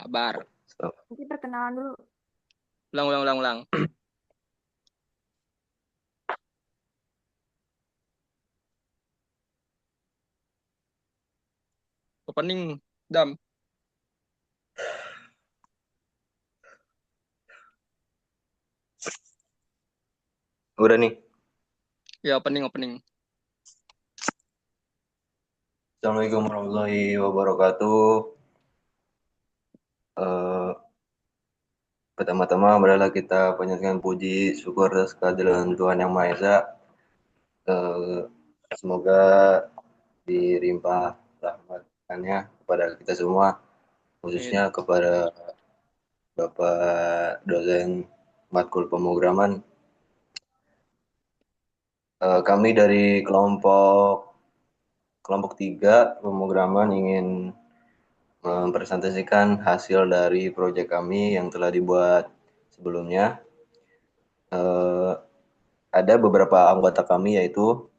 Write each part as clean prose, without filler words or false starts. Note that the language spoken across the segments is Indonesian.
Kabar. So, Nanti perkenalan dulu. Ulang, ulang, ulang, ulang. Opening, Dam. udah nih. Ya, opening, opening. Assalamualaikum warahmatullahi wabarakatuh. Eh, Pertama-tama marilah kita panjatkan puji syukur atas kehadiran Tuhan Yang Maha Esa. Eh, Semoga dilimpah rahmatnya kepada kita semua, khususnya Amin. kepada Bapak dosen matkul pemrograman. Kami dari kelompok 3 pemrograman ingin mempresentasikan hasil dari proyek kami yang telah dibuat sebelumnya. Eh, ada beberapa anggota kami yaitu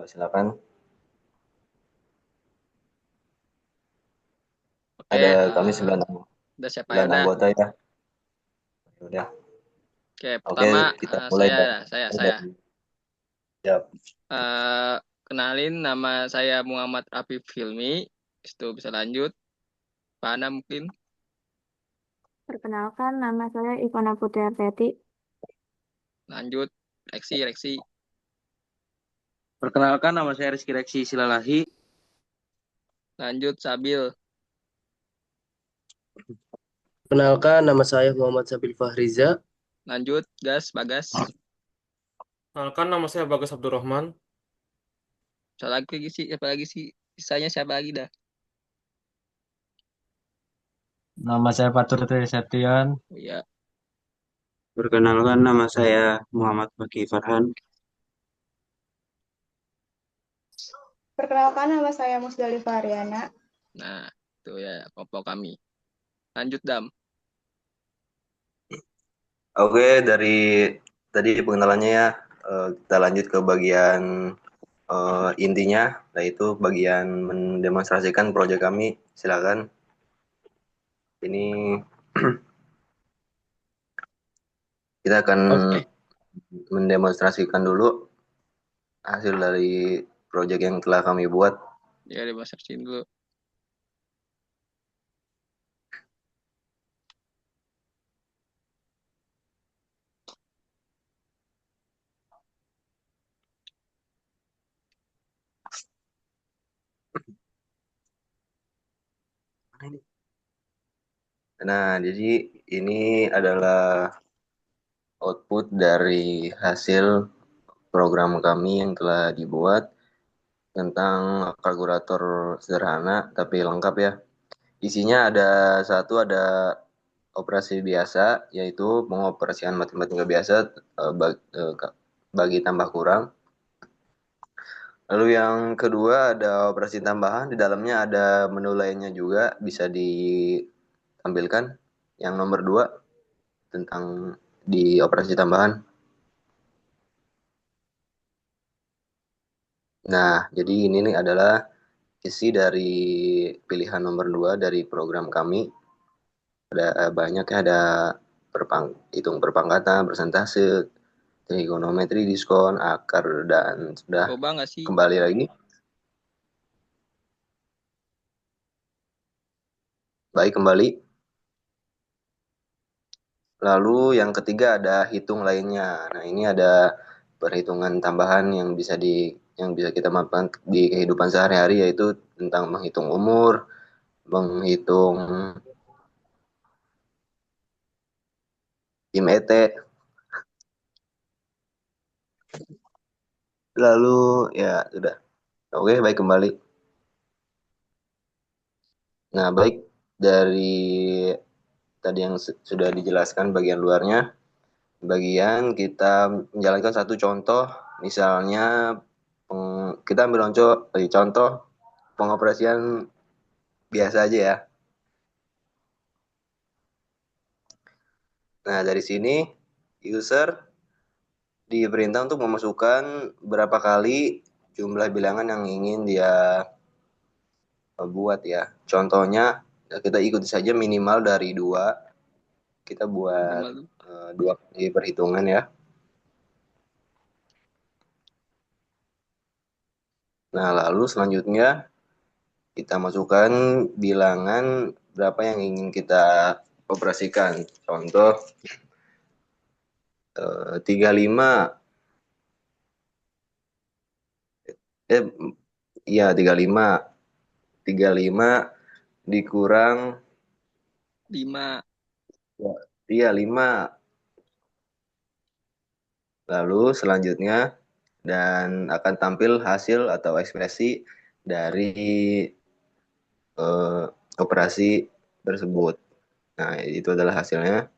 silakan Oke, ada kami 9, udah siapa ya 9 udah. anggota ya. Udah. Oke, Oke, pertama kita mulai saya. dari ya. Eh, kenalin nama saya Muhammad Afif Hilmi. Itu bisa lanjut. Pak Ana mungkin. Perkenalkan, nama saya Ivana Putri Arteti. Lanjut. Reksi, Reksi. Perkenalkan, nama saya Rizky Reksi Silalahi. Lanjut, Sabil. Perkenalkan, nama saya Muhammad Sabil Fahriza. Lanjut, Gas, Bagas. Kenalkan, nama saya Bagas Abdurrahman. Siapa lagi sih? Sisanya siapa lagi dah? Nama saya Fatur Tri Septian. Oh, iya. Perkenalkan, nama saya Muhammad Baki Farhan. Perkenalkan, nama saya Musdalifah Aryana. Nah, itu ya kelompok kami. Lanjut, Dam. Oke, dari tadi pengenalannya ya, kita lanjut ke bagian intinya, yaitu bagian mendemonstrasikan proyek kami. Silakan. Ini kita akan Oke. mendemonstrasikan dulu hasil dari proyek yang telah kami buat. Ya, demonstrasiin dulu. Nah, jadi ini adalah output dari hasil program kami yang telah dibuat tentang kalkulator sederhana tapi lengkap ya. Isinya ada operasi biasa, yaitu pengoperasian matematika biasa bagi tambah kurang. Lalu yang kedua ada operasi tambahan, di dalamnya ada menu lainnya juga bisa ditampilkan. Yang nomor 2 tentang di operasi tambahan. Nah, jadi ini nih adalah isi dari pilihan nomor 2 dari program kami. Ada banyak ya, ada hitung perpangkatan, persentase, trigonometri, diskon, akar, dan sudah Coba nggak sih? kembali lagi. Baik, kembali. Lalu yang ketiga ada hitung lainnya. Nah, ini ada perhitungan tambahan yang bisa kita manfaatkan di kehidupan sehari-hari, yaitu tentang menghitung umur, menghitung IMET. Lalu ya sudah. Oke, baik, kembali. Nah, baik, dari tadi yang sudah dijelaskan bagian luarnya, bagian kita menjalankan satu contoh, misalnya kita ambil contoh pengoperasian biasa aja ya. Nah, dari sini user diperintah untuk memasukkan berapa kali jumlah bilangan yang ingin dia buat ya. Contohnya Nah, kita ikuti saja minimal dari 2. Kita buat Minimal 2 kali perhitungan ya. Nah, lalu selanjutnya kita masukkan bilangan berapa yang ingin kita operasikan. Contoh 35 iya 35 dikurang 5. iya 5. Lalu selanjutnya dan akan tampil hasil atau ekspresi dari operasi tersebut. Nah, itu adalah hasilnya.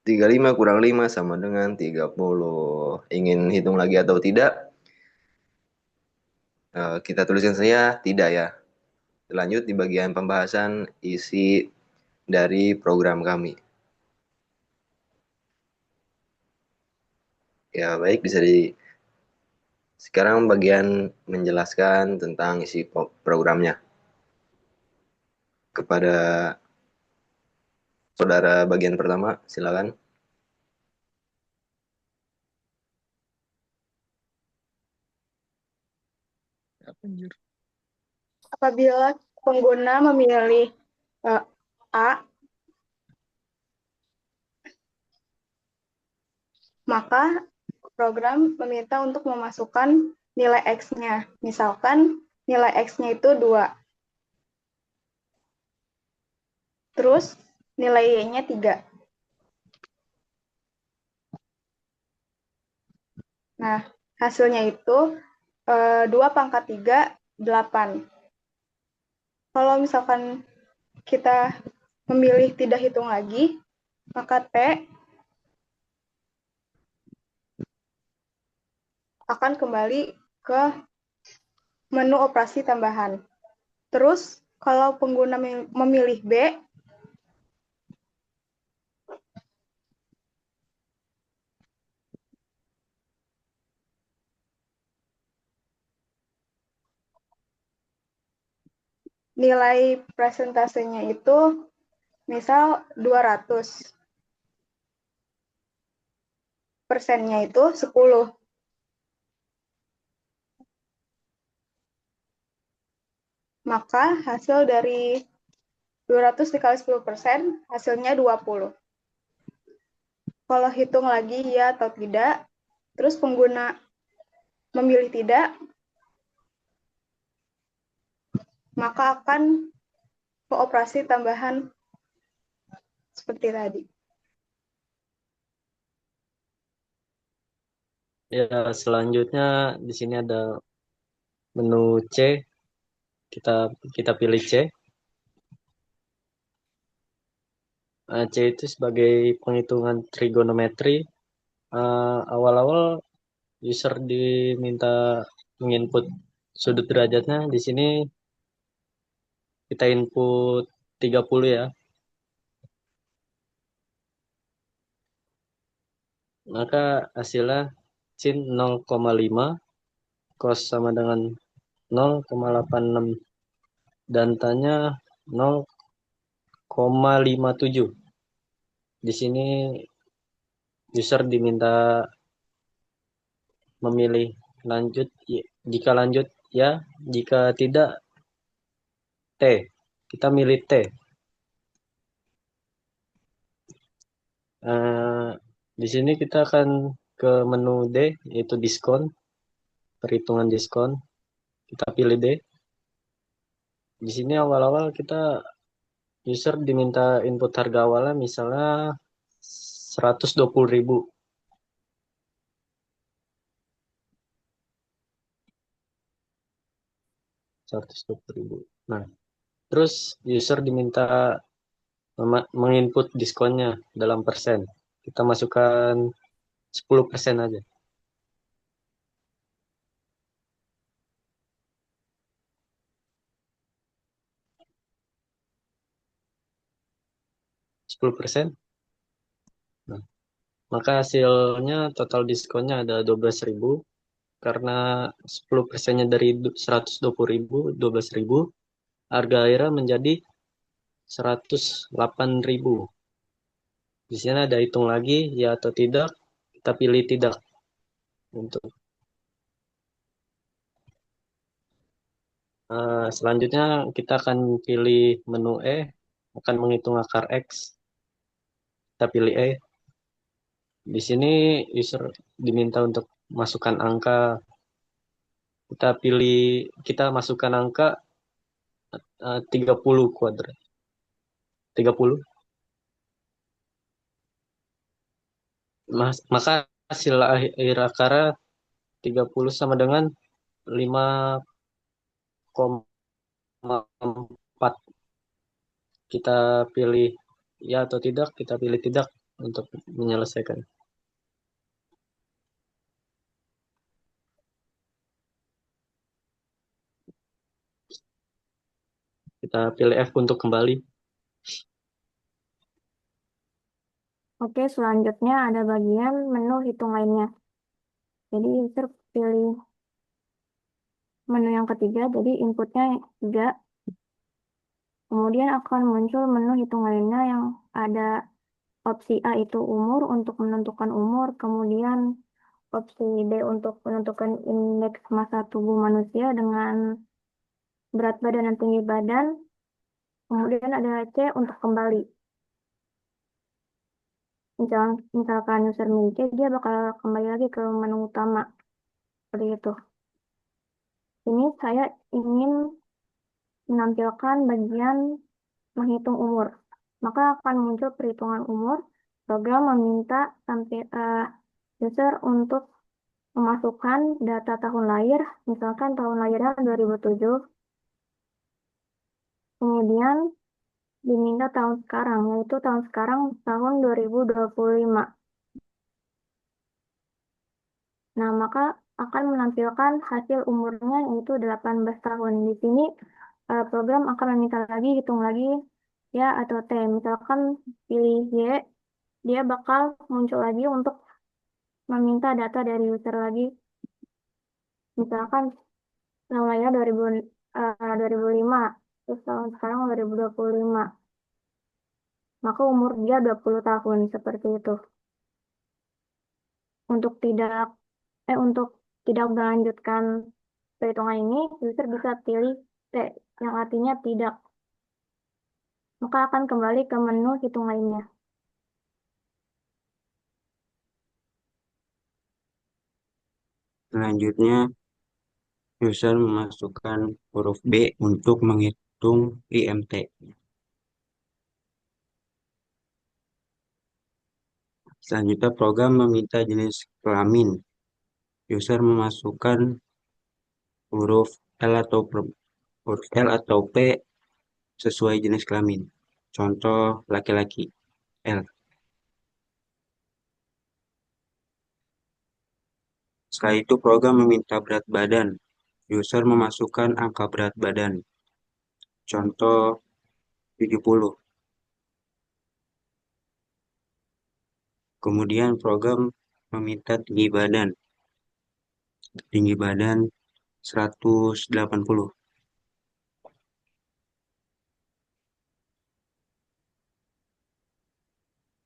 35 kurang 5 sama dengan 30. Ingin hitung lagi atau tidak? Kita tuliskan saja tidak ya. Lanjut di bagian pembahasan isi dari program kami. Ya, baik, sekarang bagian menjelaskan tentang isi programnya. Kepada saudara bagian pertama, silakan. Apabila pengguna memilih A, maka program meminta untuk memasukkan nilai X-nya. Misalkan nilai X-nya itu 2. Terus nilai Y-nya 3. Nah, hasilnya itu 2 pangkat 3, 8. Kalau misalkan kita memilih tidak hitung lagi, maka T akan kembali ke menu operasi tambahan. Terus, kalau pengguna memilih B, nilai presentasenya itu misal 200. Persennya itu 10. Maka hasil dari 200 dikali 10%, hasilnya 20. Kalau hitung lagi ya atau tidak, terus pengguna memilih tidak, maka akan ke operasi tambahan seperti tadi. Ya, selanjutnya di sini ada menu C. Kita pilih C. C itu sebagai penghitungan trigonometri. Awal-awal user diminta menginput sudut derajatnya. Di sini kita input 30 ya. Maka hasilnya sin 0,5, cos sama dengan 0,86, dan tanya 0,57. Di sini user diminta memilih lanjut, jika lanjut ya, jika tidak T. Kita milih T. Di sini kita akan ke menu D, yaitu diskon, perhitungan diskon. Kita pilih D. Di sini awal-awal kita user diminta input harga awalnya misalnya 120.000. Nah, terus user diminta menginput diskonnya dalam persen. Kita masukkan 10% aja. 10%. Nah, maka hasilnya total diskonnya ada 12.000. Karena 10%-nya dari 120.000, 12.000. Harga akhirnya menjadi 108.000. Di sini ada hitung lagi, ya atau tidak, kita pilih tidak. Untuk selanjutnya kita akan pilih menu E, akan menghitung akar X. Kita pilih E. Di sini user diminta untuk masukkan angka. Kita masukkan angka 30 kuadrat. 30. Maka hasil akhir akarnya 30 sama dengan 5,4. Kita pilih ya atau tidak, kita pilih tidak untuk menyelesaikan. Kita pilih F untuk kembali. Oke, selanjutnya ada bagian menu hitung lainnya. Jadi user pilih menu yang ketiga, jadi inputnya 3. Kemudian akan muncul menu hitung lainnya yang ada opsi A itu umur untuk menentukan umur, kemudian opsi B untuk menentukan indeks massa tubuh manusia dengan berat badan dan tinggi badan, kemudian ada C untuk kembali. Misalkan user milih C, dia bakal kembali lagi ke menu utama. Seperti itu. Ini saya ingin menampilkan bagian menghitung umur. Maka akan muncul perhitungan umur. Program meminta user untuk memasukkan data tahun lahir, misalkan tahun lahirnya 2007. Kemudian diminta tahun sekarang, yaitu tahun sekarang tahun 2025. Nah, maka akan menampilkan hasil umurnya yaitu 18 tahun. Di sini program akan meminta lagi, hitung lagi ya atau T. Misalkan pilih Y, dia bakal muncul lagi untuk meminta data dari user lagi. Misalkan tahun lahir 2005, terus tahun sekarang 2025. Maka umur dia 20 tahun, seperti itu. Untuk tidak melanjutkan perhitungan ini, user bisa pilih T, yang artinya tidak. Maka akan kembali ke menu hitung lainnya. Selanjutnya, user memasukkan huruf B untuk menghitung IMT. Selanjutnya, program meminta jenis kelamin. User memasukkan huruf L atau P sesuai jenis kelamin. Contoh laki-laki, L. Setelah itu program meminta berat badan. User memasukkan angka berat badan. Contoh 70. Kemudian program meminta tinggi badan. Tinggi badan 180.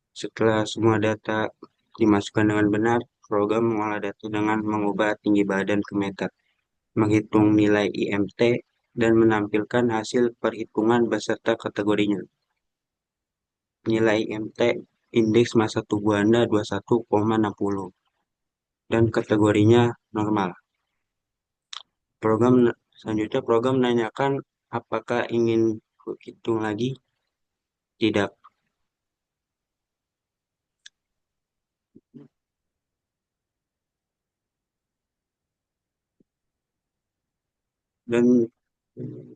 Setelah semua data dimasukkan dengan benar, program mengolah data dengan mengubah tinggi badan ke meter, menghitung nilai IMT, dan menampilkan hasil perhitungan beserta kategorinya. Nilai IMT, indeks massa tubuh Anda 21,60, dan kategorinya normal. Selanjutnya program menanyakan apakah ingin hitung lagi? Tidak.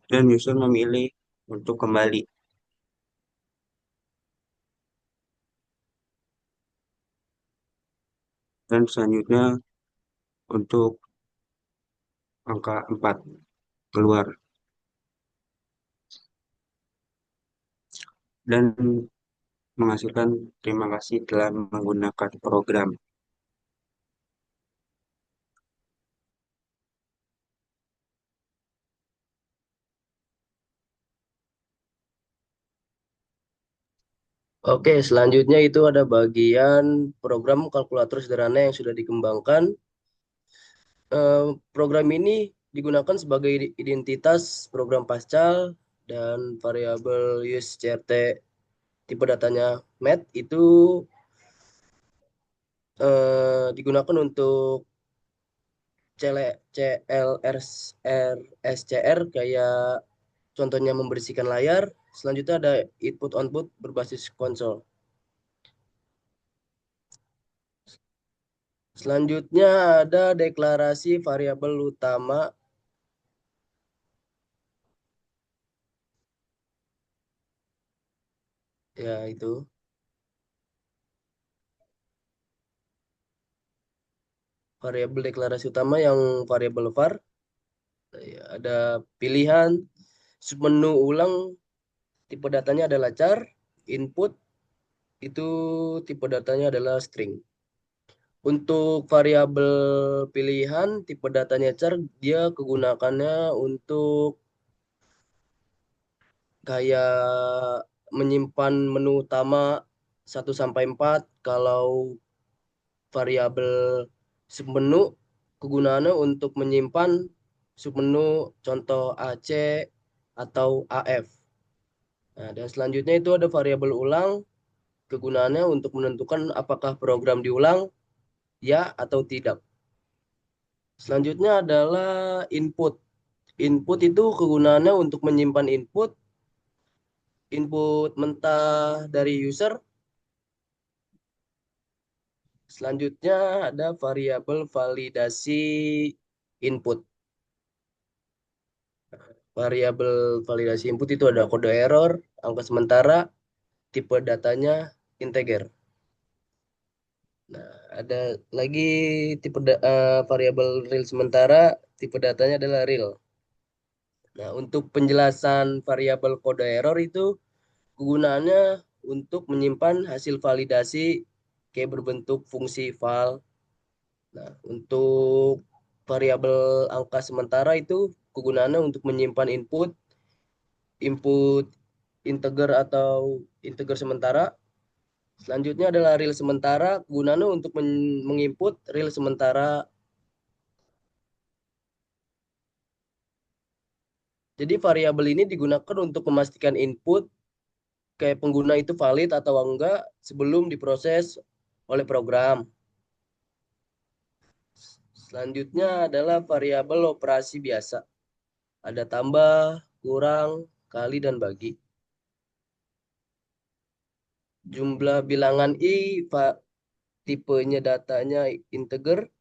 Dan user memilih untuk kembali. Dan selanjutnya untuk angka 4 keluar. Dan menghasilkan terima kasih telah menggunakan program. Oke, selanjutnya itu ada bagian program kalkulator sederhana yang sudah dikembangkan. Program ini digunakan sebagai identitas program pascal dan variabel use CRT tipe datanya math itu digunakan untuk CLRSCR kayak contohnya membersihkan layar. Selanjutnya ada input output berbasis konsol. Selanjutnya ada deklarasi variabel utama. Ya, itu. Variabel deklarasi utama yang variabel var. Ya, ada pilihan submenu ulang, tipe datanya adalah char, input itu tipe datanya adalah string. Untuk variabel pilihan tipe datanya char, dia kegunakannya untuk kayak menyimpan menu utama 1 sampai 4. Kalau variabel submenu kegunaannya untuk menyimpan submenu contoh AC atau AF. Nah, dan selanjutnya itu ada variabel ulang, kegunaannya untuk menentukan apakah program diulang, ya atau tidak. Selanjutnya adalah input. Input itu kegunaannya untuk menyimpan input mentah dari user. Selanjutnya ada variabel validasi input. Variabel validasi input itu ada kode error, angka sementara, tipe datanya integer. Nah, ada lagi variabel real sementara, tipe datanya adalah real. Nah, untuk penjelasan variabel kode error itu kegunaannya untuk menyimpan hasil validasi kayak berbentuk fungsi val. Nah, untuk variabel angka sementara itu kegunaannya untuk menyimpan input integer atau integer sementara. Selanjutnya adalah real sementara, kegunaannya untuk menginput real sementara. Jadi variabel ini digunakan untuk memastikan input kayak pengguna itu valid atau enggak sebelum diproses oleh program. Selanjutnya adalah variabel operasi biasa. Ada tambah, kurang, kali, dan bagi. Jumlah bilangan tipenya datanya integer,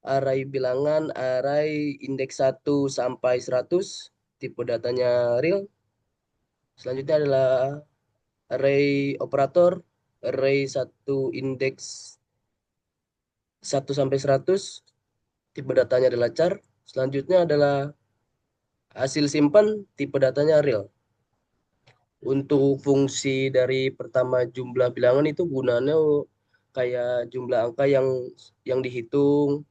array bilangan, array indeks 1 sampai 100, tipe datanya real. Selanjutnya adalah array operator, array 1 indeks 1 sampai 100, tipe datanya adalah char. Selanjutnya adalah hasil simpan, tipe datanya real. Untuk fungsi dari pertama jumlah bilangan itu gunanya kayak jumlah angka yang dihitung.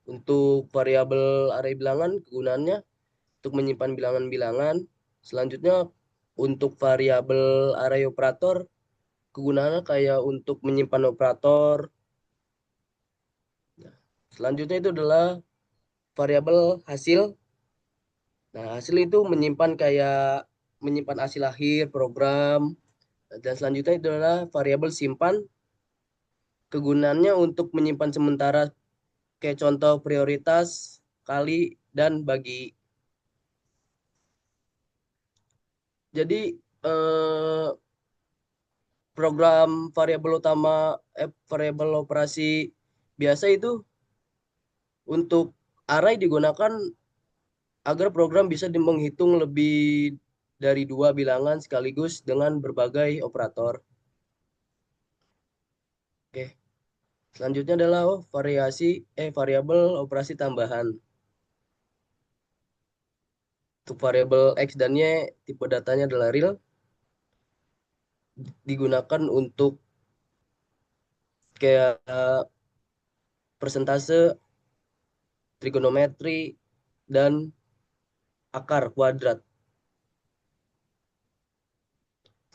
Untuk variabel array bilangan kegunaannya untuk menyimpan bilangan-bilangan. Selanjutnya untuk variabel array operator kegunaannya kayak untuk menyimpan operator. Nah, selanjutnya itu adalah variabel hasil. Nah, hasil itu menyimpan hasil akhir program. Dan selanjutnya itu adalah variabel simpan. Kegunaannya untuk menyimpan sementara kayak contoh prioritas, kali, dan bagi. Jadi program variabel operasi biasa itu untuk array digunakan agar program bisa menghitung lebih dari 2 bilangan sekaligus dengan berbagai operator. Oke. Selanjutnya adalah variabel operasi tambahan. Untuk variabel X dan Y, tipe datanya adalah real. Digunakan untuk kayak persentase, trigonometri, dan akar kuadrat.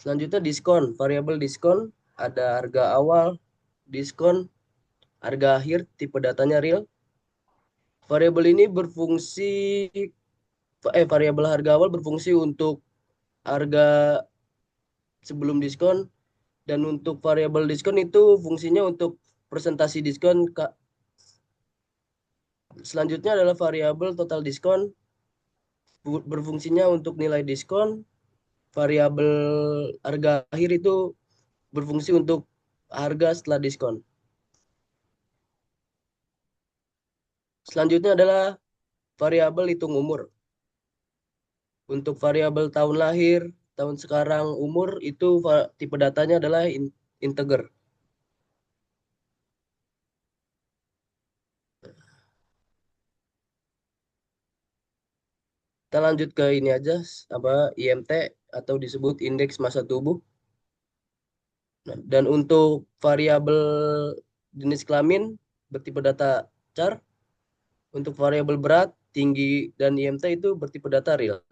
Selanjutnya diskon, variabel diskon, ada harga awal, diskon, harga akhir, tipe datanya real. Variabel ini berfungsi, variabel harga awal berfungsi untuk harga sebelum diskon, dan untuk variabel diskon itu fungsinya untuk presentasi diskon. Selanjutnya adalah variabel total diskon, berfungsinya untuk nilai diskon. Variabel harga akhir itu berfungsi untuk harga setelah diskon. Selanjutnya adalah variabel hitung umur. Untuk variabel tahun lahir, tahun sekarang, umur itu tipe datanya adalah integer. Kita lanjut ke ini aja, IMT atau disebut indeks massa tubuh. Nah, dan untuk variabel jenis kelamin bertipe data char. Untuk variabel berat, tinggi, dan IMT itu bertipe data real.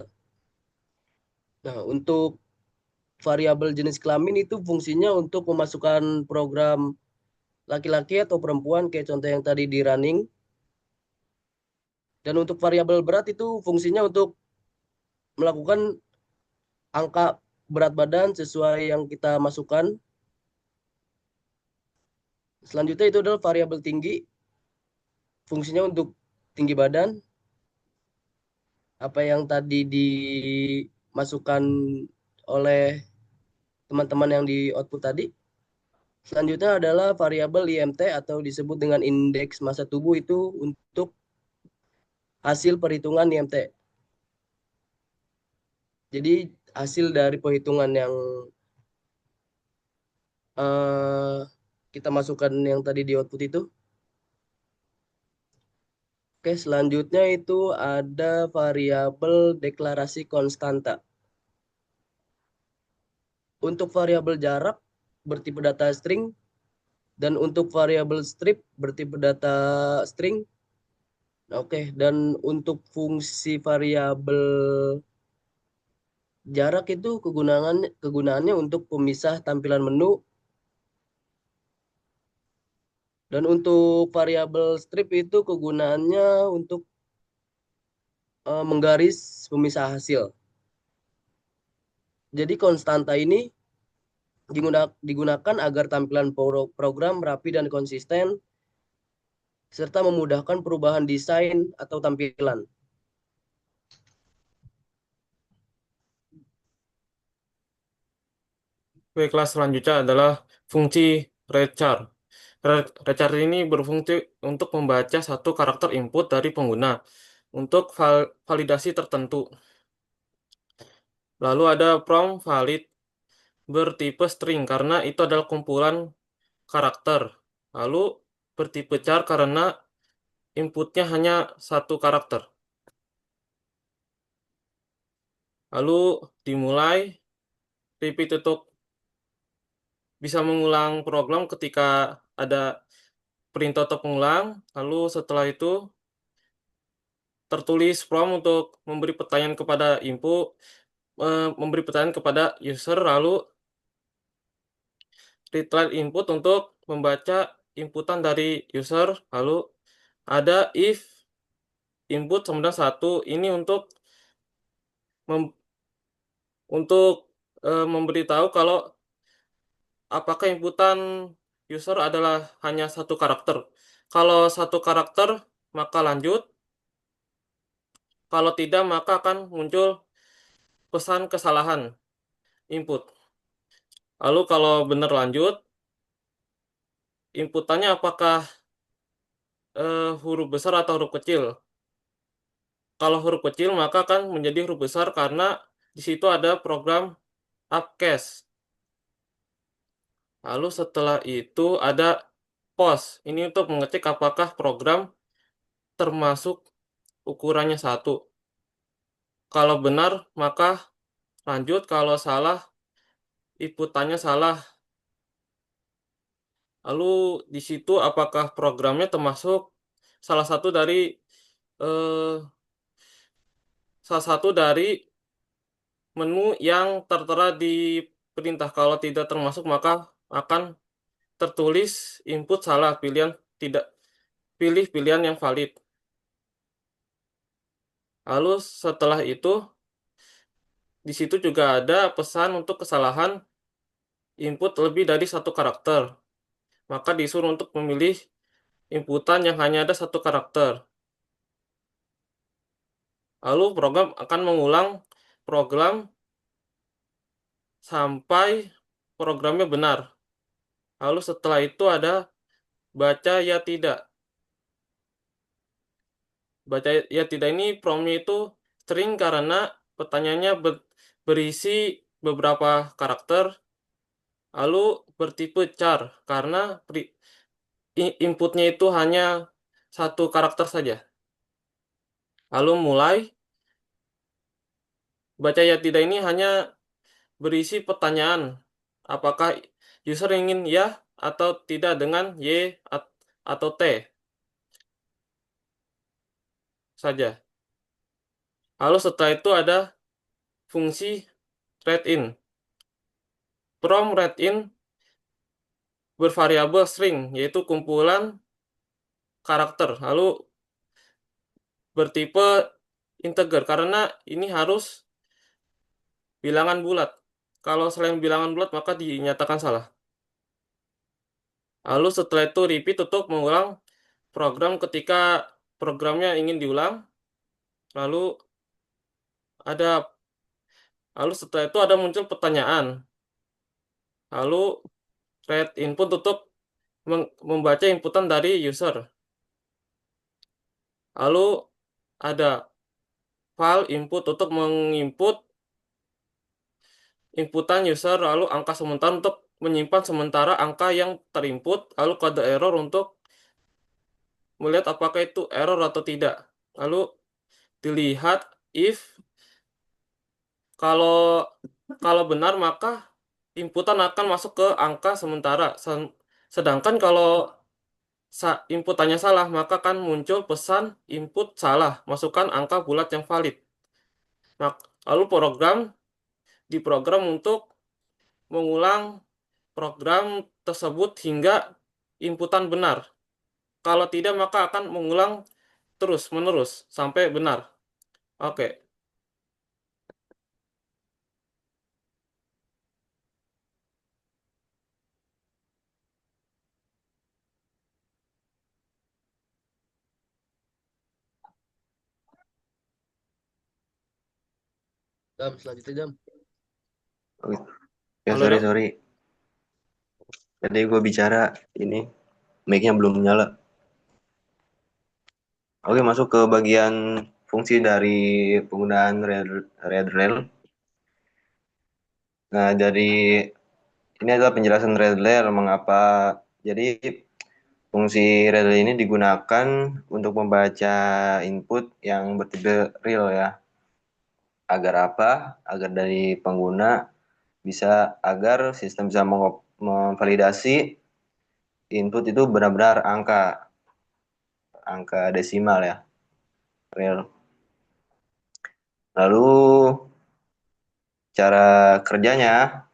Nah, untuk variabel jenis kelamin itu fungsinya untuk memasukkan program laki-laki atau perempuan, kayak contoh yang tadi di running. Dan untuk variabel berat itu fungsinya untuk melakukan angka berat badan sesuai yang kita masukkan. Selanjutnya itu adalah variabel tinggi, fungsinya untuk tinggi badan. Apa yang tadi dimasukkan oleh teman-teman yang di output tadi. Selanjutnya adalah variabel IMT atau disebut dengan indeks massa tubuh, itu untuk hasil perhitungan IMT. Jadi hasil dari perhitungan yang kita masukkan yang tadi di output itu. Oke, selanjutnya itu ada variabel deklarasi konstanta. Untuk variabel jarak bertipe data string, dan untuk variabel strip bertipe data string. Oke, dan untuk fungsi variabel jarak itu kegunaannya untuk pemisah tampilan menu. Dan untuk variabel strip itu kegunaannya untuk menggaris pemisah hasil. Jadi konstanta ini digunakan agar tampilan program rapi dan konsisten, serta memudahkan perubahan desain atau tampilan. Baiklah, selanjutnya adalah fungsi rechar. Rechar ini berfungsi untuk membaca satu karakter input dari pengguna untuk validasi tertentu. Lalu ada prompt valid bertipe string karena itu adalah kumpulan karakter. Lalu bertipe char karena inputnya hanya satu karakter. Lalu dimulai repeat untuk bisa mengulang program ketika ada perintah atau pengulang. Lalu setelah itu tertulis prompt untuk memberi pertanyaan kepada input, memberi pertanyaan kepada user, lalu retrieve input untuk membaca inputan dari user. Lalu ada if input sama dengan 1, ini untuk memberitahu kalau apakah inputan user adalah hanya satu karakter. Kalau satu karakter, maka lanjut. Kalau tidak, maka akan muncul pesan kesalahan input. Lalu kalau benar lanjut, inputannya apakah huruf besar atau huruf kecil. Kalau huruf kecil, maka akan menjadi huruf besar karena di situ ada program upcast. Lalu setelah itu ada pause. Ini untuk mengecek apakah program termasuk ukurannya 1. Kalau benar, maka lanjut. Kalau salah, inputannya salah. Lalu di situ apakah programnya termasuk salah satu dari menu yang tertera di perintah. Kalau tidak termasuk maka akan tertulis input salah, pilih pilihan yang valid. Lalu setelah itu di situ juga ada pesan untuk kesalahan input lebih dari satu karakter. Maka disuruh untuk memilih inputan yang hanya ada satu karakter. Lalu program akan mengulang program sampai programnya benar. Lalu setelah itu ada baca ya tidak. Baca ya tidak ini promnya itu string karena pertanyaannya berisi beberapa karakter. Lalu bertipe char karena inputnya itu hanya satu karakter saja. Lalu mulai baca ya tidak ini hanya berisi pertanyaan. Apakah user ingin ya atau tidak dengan Y atau T saja. Lalu setelah itu ada fungsi readIn. From readIn bervariabel string, yaitu kumpulan karakter. Lalu bertipe integer, karena ini harus bilangan bulat. Kalau selain bilangan bulat, maka dinyatakan salah. Lalu setelah itu repeat untuk mengulang program ketika programnya ingin diulang. Lalu ada setelah itu ada muncul pertanyaan. Lalu read input untuk membaca inputan dari user. Lalu ada file input untuk menginput inputan user, lalu angka sementara untuk menyimpan sementara angka yang terinput, lalu kode error untuk melihat apakah itu error atau tidak. Lalu dilihat if kalau benar maka inputan akan masuk ke angka sementara. Sedangkan kalau inputannya salah maka akan muncul pesan input salah, masukkan angka bulat yang valid. Nah, lalu diprogram untuk mengulang program tersebut hingga inputan benar. Kalau tidak maka akan mengulang terus-menerus sampai benar. Oke. Selanjutnya Jam. Ya, Halo, Dam. sorry. Tadi gue bicara ini, mic-nya belum nyala. Oke, masuk ke bagian fungsi dari penggunaan RedRail. Nah, ini adalah penjelasan RedRail mengapa. Jadi, fungsi RedRail ini digunakan untuk membaca input yang bertipe real ya. Agar apa? Agar dari pengguna agar sistem bisa memvalidasi input itu benar-benar angka desimal ya, real. Lalu cara kerjanya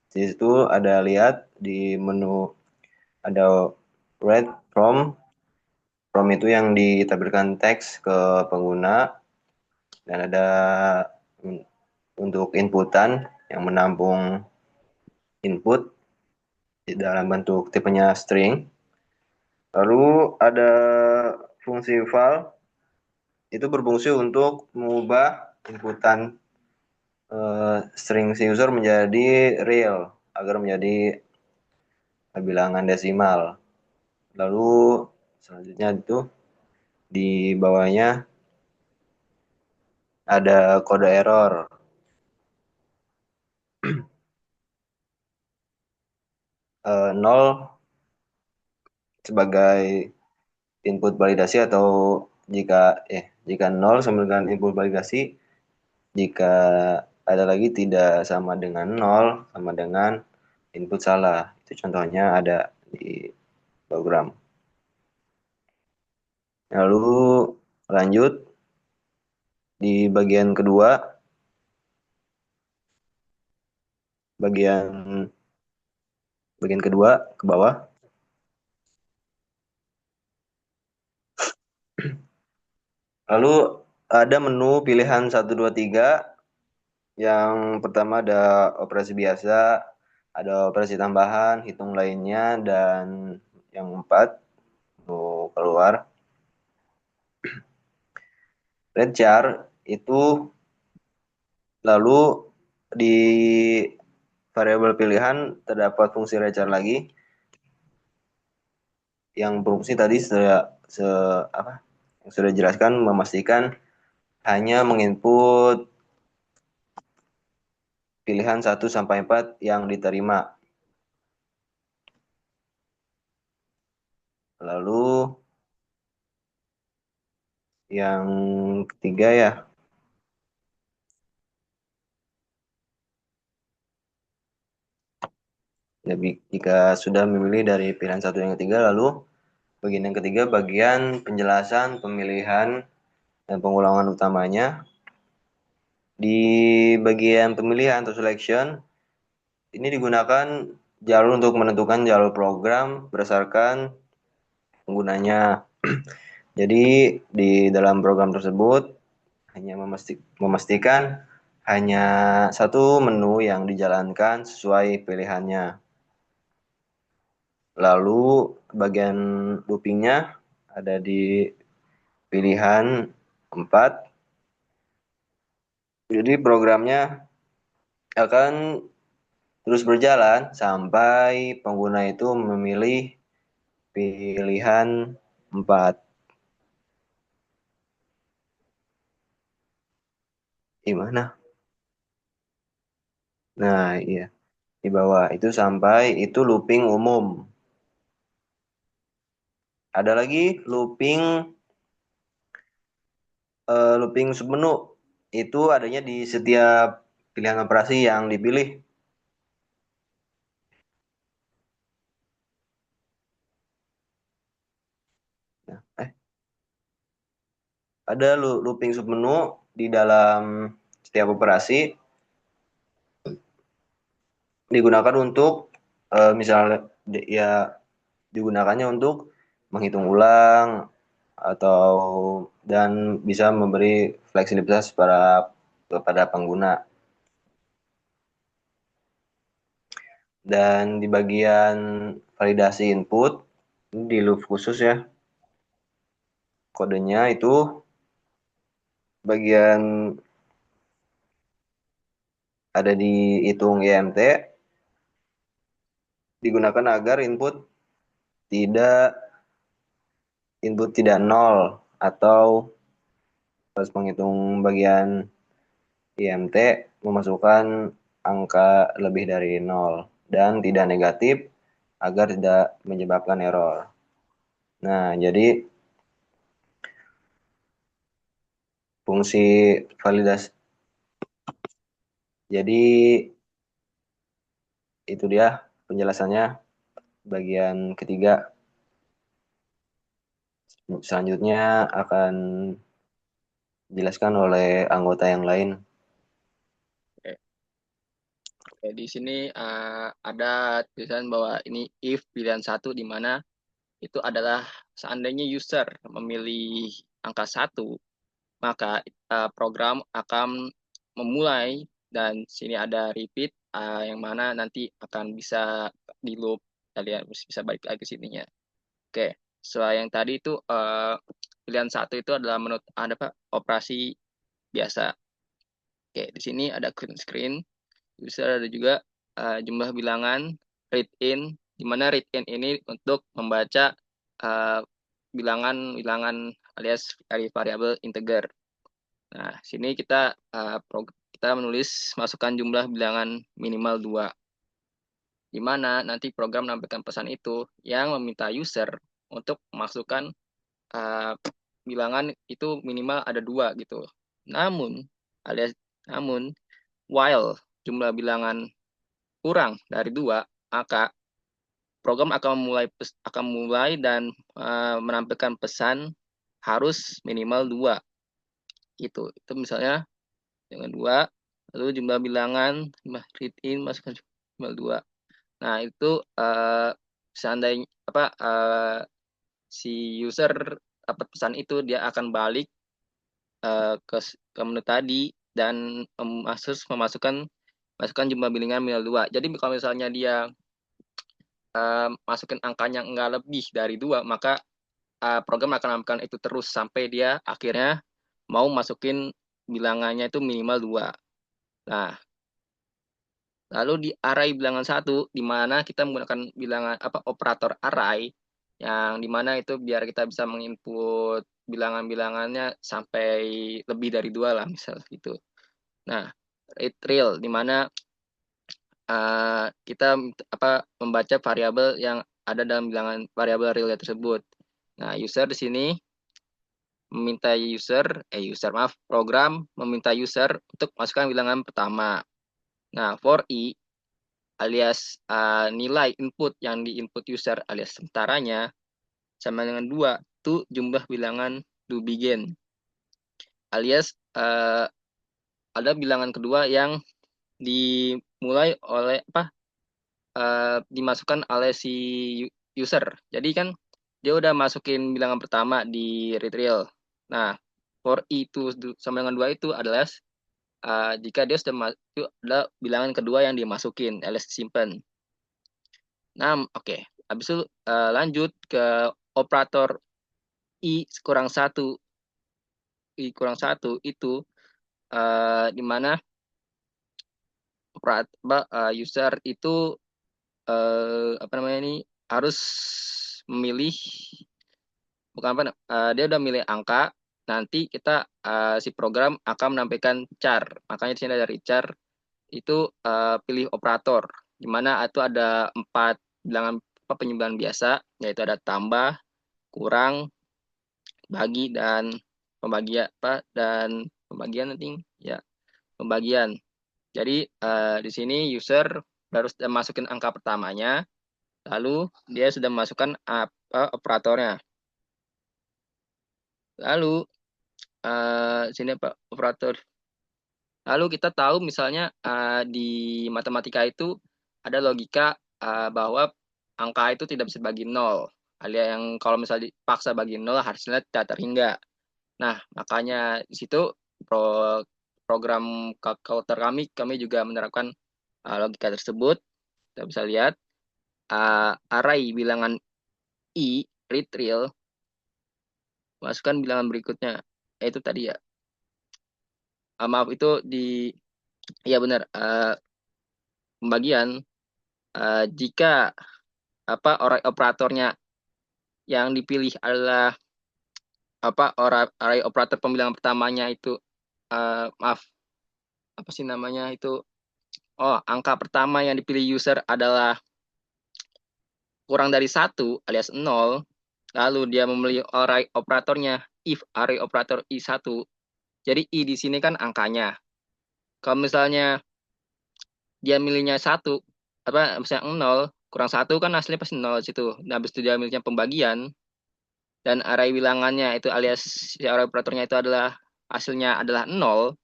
di situ ada, lihat di menu ada read from itu yang ditampilkan teks ke pengguna, dan ada untuk inputan yang menampung input di dalam bentuk tipenya string. Lalu ada fungsi file, itu berfungsi untuk mengubah inputan string si user menjadi real agar menjadi bilangan desimal. Lalu selanjutnya itu di bawahnya ada kode error. Nol sebagai input validasi, atau jika nol sama dengan input validasi, jika ada lagi tidak sama dengan nol sama dengan input salah. Itu contohnya ada di program. Lalu lanjut di bagian kedua, bagian kedua ke bawah. Lalu ada menu pilihan 1, 2, 3. Yang pertama ada operasi biasa, ada operasi tambahan, hitung lainnya, dan yang 4 menu keluar. Red chart itu lalu di variabel pilihan terdapat fungsi red chart lagi yang berfungsi tadi yang sudah dijelaskan, memastikan hanya menginput pilihan 1 sampai 4 yang diterima. Lalu yang ketiga ya, jika sudah memilih dari pilihan 1 yang ketiga, lalu bagian yang ketiga bagian penjelasan pemilihan dan pengulangan utamanya. Di bagian pemilihan atau selection, ini digunakan jalur untuk menentukan jalur program berdasarkan penggunanya. Jadi di dalam program tersebut hanya memastikan hanya satu menu yang dijalankan sesuai pilihannya. Lalu bagian loopingnya ada di pilihan 4. Jadi programnya akan terus berjalan sampai pengguna itu memilih pilihan 4. Gimana? Nah, iya. Di bawah itu sampai itu looping umum. Ada lagi looping submenu. Itu adanya di setiap pilihan operasi yang dipilih. Nah, ada looping submenu di dalam setiap operasi digunakan untuk misalnya ya digunakannya untuk menghitung ulang atau dan bisa memberi fleksibilitas kepada pengguna. Dan di bagian validasi input di loop khusus ya, kodenya itu bagian ada di hitung IMT digunakan agar input tidak nol atau pas menghitung bagian IMT memasukkan angka lebih dari 0 dan tidak negatif agar tidak menyebabkan error. Nah, jadi fungsi validasi. Jadi itu dia penjelasannya bagian ketiga. Selanjutnya akan dijelaskan oleh anggota yang lain. Oke, di sini ada tulisan bahwa ini if pilihan 1 di mana itu adalah seandainya user memilih angka 1, maka program akan memulai dan sini ada repeat yang mana nanti akan bisa di loop. Kalian bisa balik lagi ke sininya. Oke, soal yang tadi itu pilihan 1 itu adalah menurut ada Pak operasi biasa. Oke, di sini ada clean screen. Bisa ada juga jumlah bilangan read in, di mana read in ini untuk membaca bilangan-bilangan alias dari variabel integer. Nah, sini kita menulis masukkan jumlah bilangan minimal 2. Di mana nanti program menampilkan pesan itu yang meminta user untuk memasukkan bilangan itu minimal ada 2 gitu. Namun while jumlah bilangan kurang dari 2, maka program akan mulai dan menampilkan pesan harus minimal 2. Itu misalnya dengan 2 Lalu jumlah bilangan, read in masukkan jumlah 2. Nah, itu seandainya si user dapat pesan itu, dia akan balik ke menu tadi dan masukkan jumlah bilangan minimal 2. Jadi kalau misalnya dia masukin angkanya enggak lebih dari 2, maka program akan melakukan itu terus sampai dia akhirnya mau masukin bilangannya itu minimal 2. Nah, lalu di array bilangan 1, di mana kita menggunakan bilangan operator array, yang dimana itu biar kita bisa menginput bilangan-bilangannya sampai lebih dari 2 lah, misal gitu. Nah, retrieve, di mana kita membaca variabel yang ada dalam bilangan variabel real tersebut. Nah, user di sini meminta program meminta user untuk masukkan bilangan pertama. Nah, for i alias nilai input yang diinput user alias sementaranya sama dengan 2, itu jumlah bilangan to begin. Alias ada bilangan kedua yang dimulai oleh dimasukkan oleh si user. Jadi kan dia udah masukin bilangan pertama di retrieve. Nah, for i itu sama dengan 2 itu adalah jika dia sudah itu adalah bilangan kedua yang dimasukin alias disimpan. Nah, oke. Habis itu lanjut ke operator i kurang 1. I kurang 1 itu di mana user itu harus memilih, bukan dia udah milih angka, nanti kita si program akan menampilkan char. Makanya di sini dari char itu pilih operator, di mana itu ada 4 bilangan penjumlahan biasa, yaitu ada tambah, kurang, bagi, dan pembagian nanti ya, pembagian. Jadi di sini user harus masukin angka pertamanya, lalu dia sudah memasukkan operatornya. Lalu sini operator. Lalu kita tahu misalnya di matematika itu ada logika bahwa angka itu tidak bisa bagi 0. Alias yang kalau misalnya dipaksa bagi 0 hasilnya tidak terhingga. Nah, makanya di situ program kalkulator kami juga menerapkan logika tersebut. Kita bisa lihat array bilangan i retrieve, masukkan bilangan berikutnya. Itu tadi ya. Maaf, itu ya benar, pembagian. Jika operatornya yang dipilih adalah array operator pembilangan pertamanya itu angka pertama yang dipilih user adalah kurang dari 1 alias 0, lalu dia memilih array operatornya if array operator i1. Jadi i di sini kan angkanya. Kalau misalnya dia milihnya 1, misalnya 0, kurang 1 kan hasilnya pasti 0 situ. Nah, habis itu dia milihnya pembagian, dan array bilangannya itu alias si array operatornya itu adalah hasilnya adalah 0,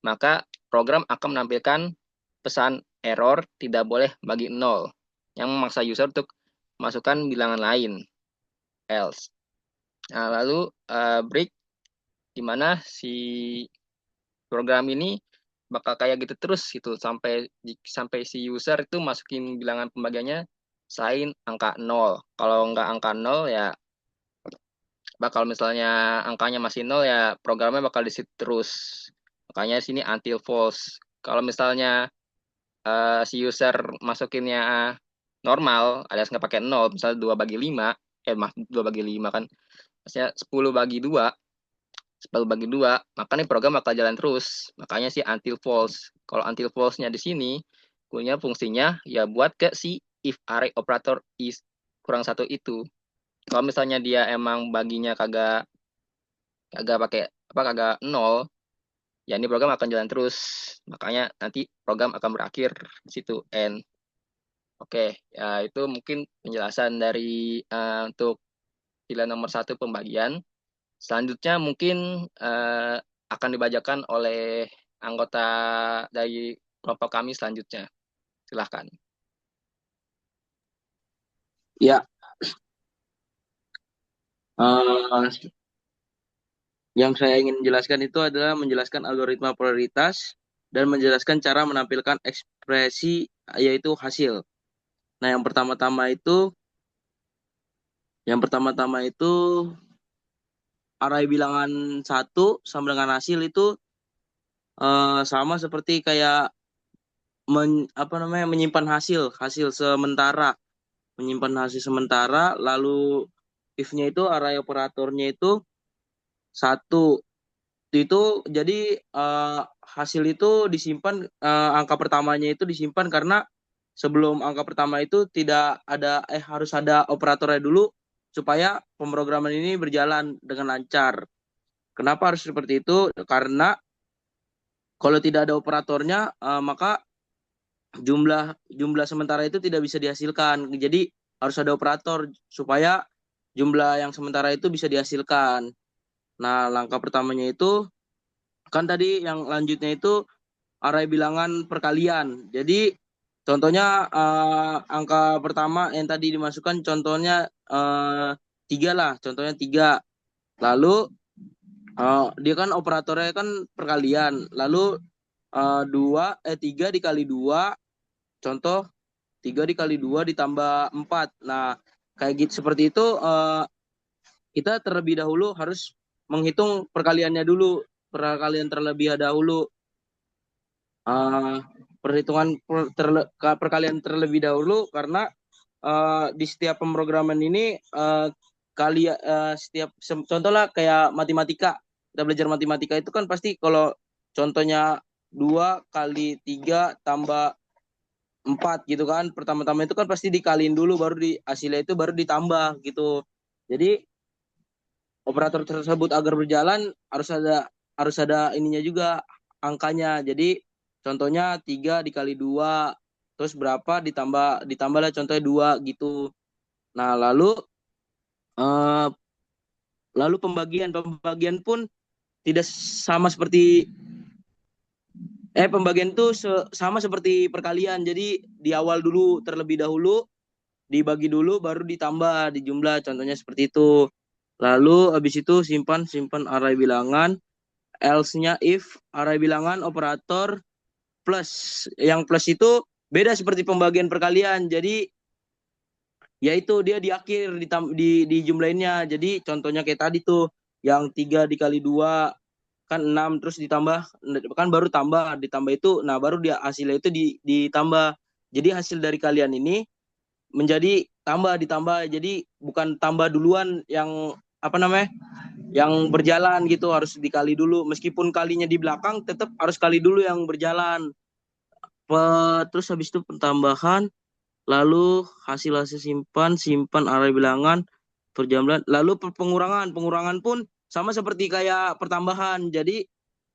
maka program akan menampilkan pesan error tidak boleh bagi 0, yang memaksa user untuk masukkan bilangan lain, else. Nah, lalu break, di mana si program ini bakal kayak gitu terus gitu sampai si user itu masukin bilangan pembagiannya selain angka 0. Kalau nggak angka 0 ya bakal, misalnya angkanya masih 0 ya programnya bakal di situ terus. Makanya sini until false. Kalau misalnya si user masukinnya normal alias nggak pakai 0, misalnya 2/5, 2/5 kan maksudnya 10/2, maka nih program bakal jalan terus. Makanya sih until false. Kalau until false-nya di sini punya fungsinya ya buat ke si if array operator is kurang 1 itu. Kalau misalnya dia emang baginya kagak pakai kagak 0, ya ini program akan jalan terus. Makanya nanti program akan berakhir di situ end. Oke, ya itu mungkin penjelasan dari untuk pilihan nomor 1 pembagian. Selanjutnya mungkin akan dibacakan oleh anggota dari kelompok kami selanjutnya. Silahkan. Ya, eh, yang saya ingin jelaskan itu adalah menjelaskan algoritma prioritas dan menjelaskan cara menampilkan ekspresi yaitu hasil. Nah, yang pertama-tama itu array bilangan 1 sama dengan hasil itu sama seperti kayak menyimpan hasil sementara, lalu if-nya itu array operatornya itu 1. Itu jadi hasil itu disimpan, angka pertamanya itu disimpan karena sebelum angka pertama itu tidak ada harus ada operatornya dulu supaya pemrograman ini berjalan dengan lancar. Kenapa harus seperti itu? Karena kalau tidak ada operatornya, maka jumlah sementara itu tidak bisa dihasilkan. Jadi harus ada operator supaya jumlah yang sementara itu bisa dihasilkan. Nah, langkah pertamanya itu kan tadi yang lanjutnya itu array bilangan perkalian. Jadi contohnya angka pertama yang tadi dimasukkan contohnya 3 lah, contohnya 3. Lalu dia kan operatornya kan perkalian. Lalu 3 dikali 2, contoh 3 dikali 2 ditambah 4. Nah, kayak gitu seperti itu kita terlebih dahulu harus menghitung perkaliannya dulu, perkalian terlebih dahulu. Perhitungan perkalian terlebih dahulu karena di setiap pemrograman ini setiap contoh lah kayak matematika. Kita belajar matematika itu kan pasti kalau contohnya 2 kali 3 tambah 4 gitu kan. Pertama-tama itu kan pasti dikaliin dulu baru hasilnya itu baru ditambah gitu. Jadi operator tersebut agar berjalan harus ada ininya juga angkanya. Jadi contohnya 3 dikali 2 terus berapa ditambahlah contohnya 2 gitu. Nah, lalu pembagian pun tidak sama seperti pembagian itu sama seperti perkalian. Jadi di awal dulu terlebih dahulu dibagi dulu baru ditambah di jumlah, contohnya seperti itu. Lalu habis itu simpan array bilangan, else-nya if array bilangan operator plus. Yang plus itu beda seperti pembagian perkalian. Jadi yaitu dia di akhir di jumlahinnya. Jadi contohnya kayak tadi tuh yang 3 dikali 2 kan 6 terus ditambah kan baru ditambah itu, nah baru dia hasilnya itu ditambah. Jadi hasil dari kalian ini menjadi ditambah. Jadi bukan tambah duluan yang yang berjalan gitu, harus dikali dulu. Meskipun kalinya di belakang tetap harus kali dulu yang berjalan. Terus habis itu pentambahan, lalu hasil simpan array bilangan perjumlahan, lalu pengurangan pun sama seperti kayak pertambahan. Jadi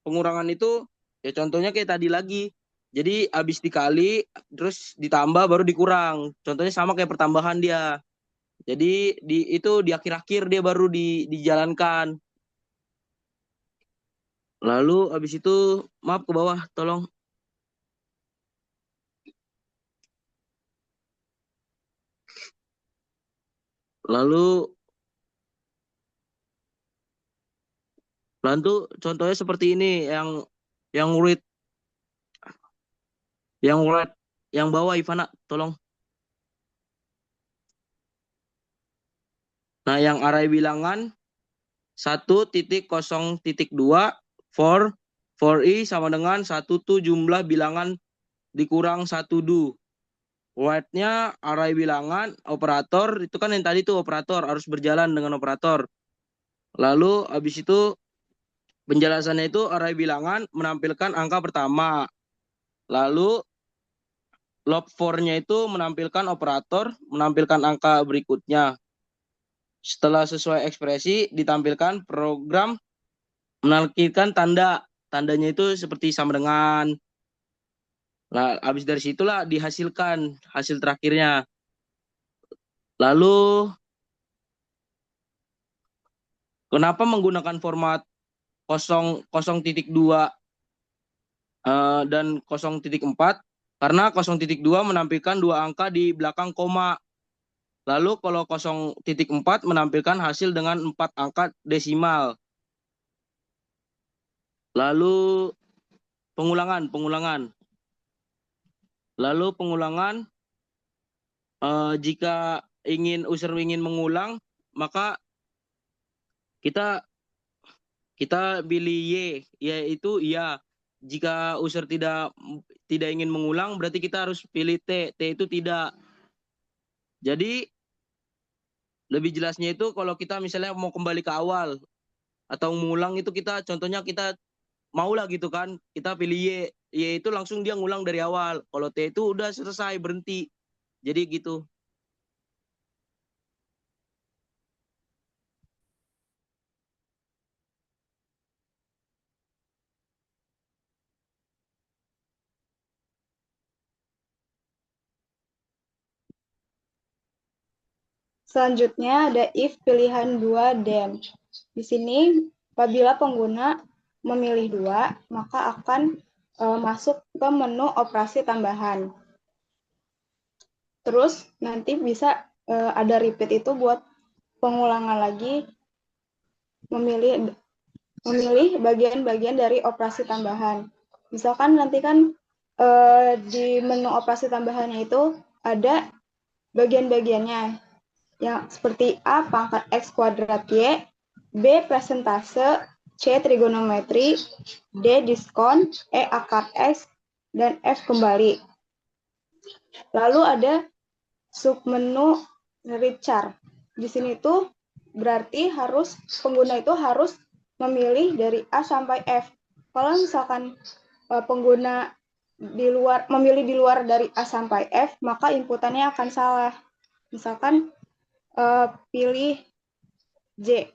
pengurangan itu ya contohnya kayak tadi lagi. Jadi habis dikali terus ditambah baru dikurang. Contohnya sama kayak pertambahan dia. Jadi itu di akhir-akhir dia baru dijalankan. Lalu habis itu maaf ke bawah tolong. Lalu contohnya seperti ini yang read yang bawah Ivana tolong. Nah, yang array bilangan 1.0.2 for i sama dengan 1 tuh jumlah bilangan dikurang 1 do. Word-nya array bilangan operator itu kan yang tadi tuh operator harus berjalan dengan operator. Lalu habis itu penjelasannya itu array bilangan menampilkan angka pertama. Lalu log for-nya itu menampilkan operator, menampilkan angka berikutnya. Setelah sesuai ekspresi ditampilkan program menampilkan tandanya itu seperti sama dengan. Nah, habis dari situlah dihasilkan hasil terakhirnya. Lalu kenapa menggunakan format 0.2 dan 0.4 karena 0.2 menampilkan 2 angka di belakang koma. Lalu kalau 0.4 menampilkan hasil dengan 4 angka desimal. Lalu pengulangan. Lalu pengulangan, jika user ingin mengulang, maka kita pilih Y, yaitu iya. Jika user tidak ingin mengulang, berarti kita harus pilih T itu tidak. Jadi lebih jelasnya itu kalau kita misalnya mau kembali ke awal atau mengulang itu contohnya kita maulah gitu kan, kita pilih Y itu langsung dia ngulang dari awal. Kalau T itu udah selesai, berhenti. Jadi gitu. Selanjutnya ada if pilihan 2 then. Di sini apabila pengguna memilih 2, maka akan masuk ke menu operasi tambahan. Terus nanti bisa ada repeat itu buat pengulangan lagi memilih bagian-bagian dari operasi tambahan. Misalkan nanti kan di menu operasi tambahannya itu ada bagian-bagiannya yang seperti A pangkat X kuadrat Y, B persentase, C trigonometri, D diskon, E akar X, dan F kembali. Lalu ada submenu recharge. Di sini tuh berarti pengguna itu harus memilih dari A sampai F. Kalau misalkan pengguna memilih di luar dari A sampai F, maka inputannya akan salah. Misalkan pilih J.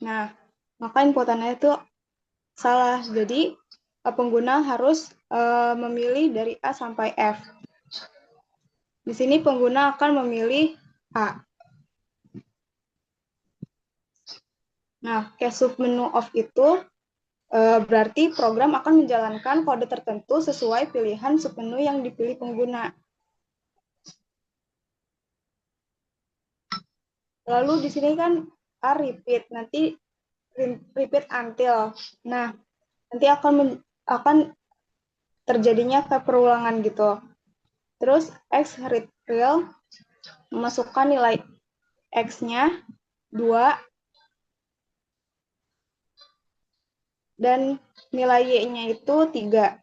Nah, maka inputannya itu salah. Jadi pengguna harus memilih dari A sampai F. Di sini pengguna akan memilih A. Nah, case submenu off itu berarti program akan menjalankan kode tertentu sesuai pilihan submenu yang dipilih pengguna. Lalu di sini kan A repeat, nanti repeat until. Nah, nanti akan terjadinya perulangan gitu. Terus X real memasukkan nilai X-nya 2 dan nilai Y-nya itu 3.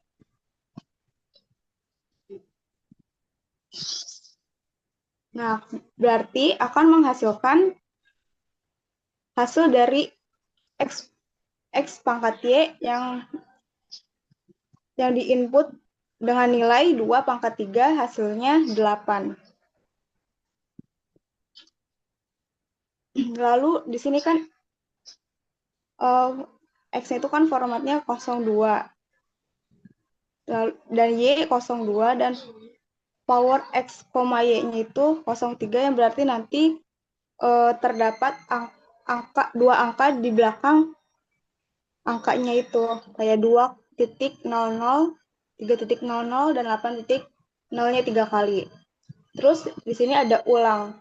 Nah, berarti akan menghasilkan hasil dari X pangkat Y yang diinput dengan nilai 2 pangkat 3 hasilnya 8. Lalu di sini kan X itu kan formatnya 02. Dan Y 02 dan power X, Y-nya itu 03 yang berarti nanti terdapat dua angka di belakang angkanya itu. Kayak 2.00, 3.00, dan 8.0-nya 3 kali. Terus di sini ada ulang.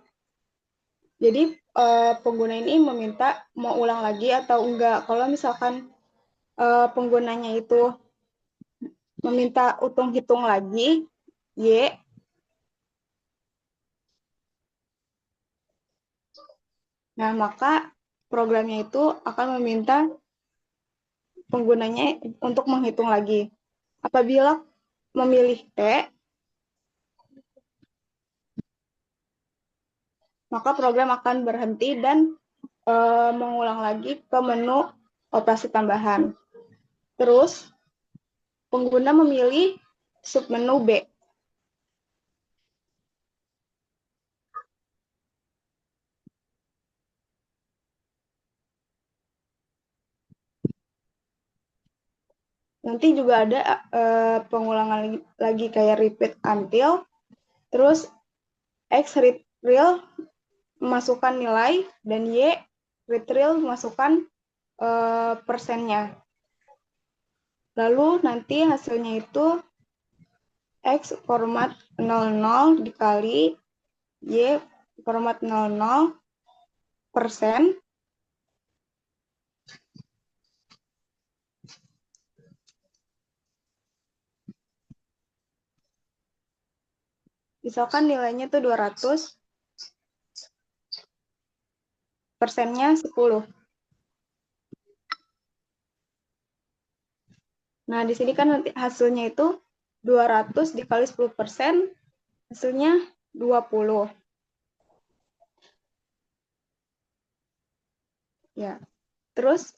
Jadi pengguna ini meminta mau ulang lagi atau enggak. Kalau misalkan penggunanya itu meminta hitung lagi, Y, nah maka programnya itu akan meminta penggunanya untuk menghitung lagi. Apabila memilih T, maka program akan berhenti dan mengulang lagi ke menu operasi tambahan. Terus, pengguna memilih submenu B. Nanti juga ada pengulangan lagi kayak repeat until, terus X real memasukkan nilai, dan Y retrial memasukkan persennya. Lalu nanti hasilnya itu X format 00 dikali Y format 00 persen misalkan nilainya itu 200, persennya 10. Nah, di sini kan nanti hasilnya itu 200 dikali 10%, hasilnya 20. Ya. Terus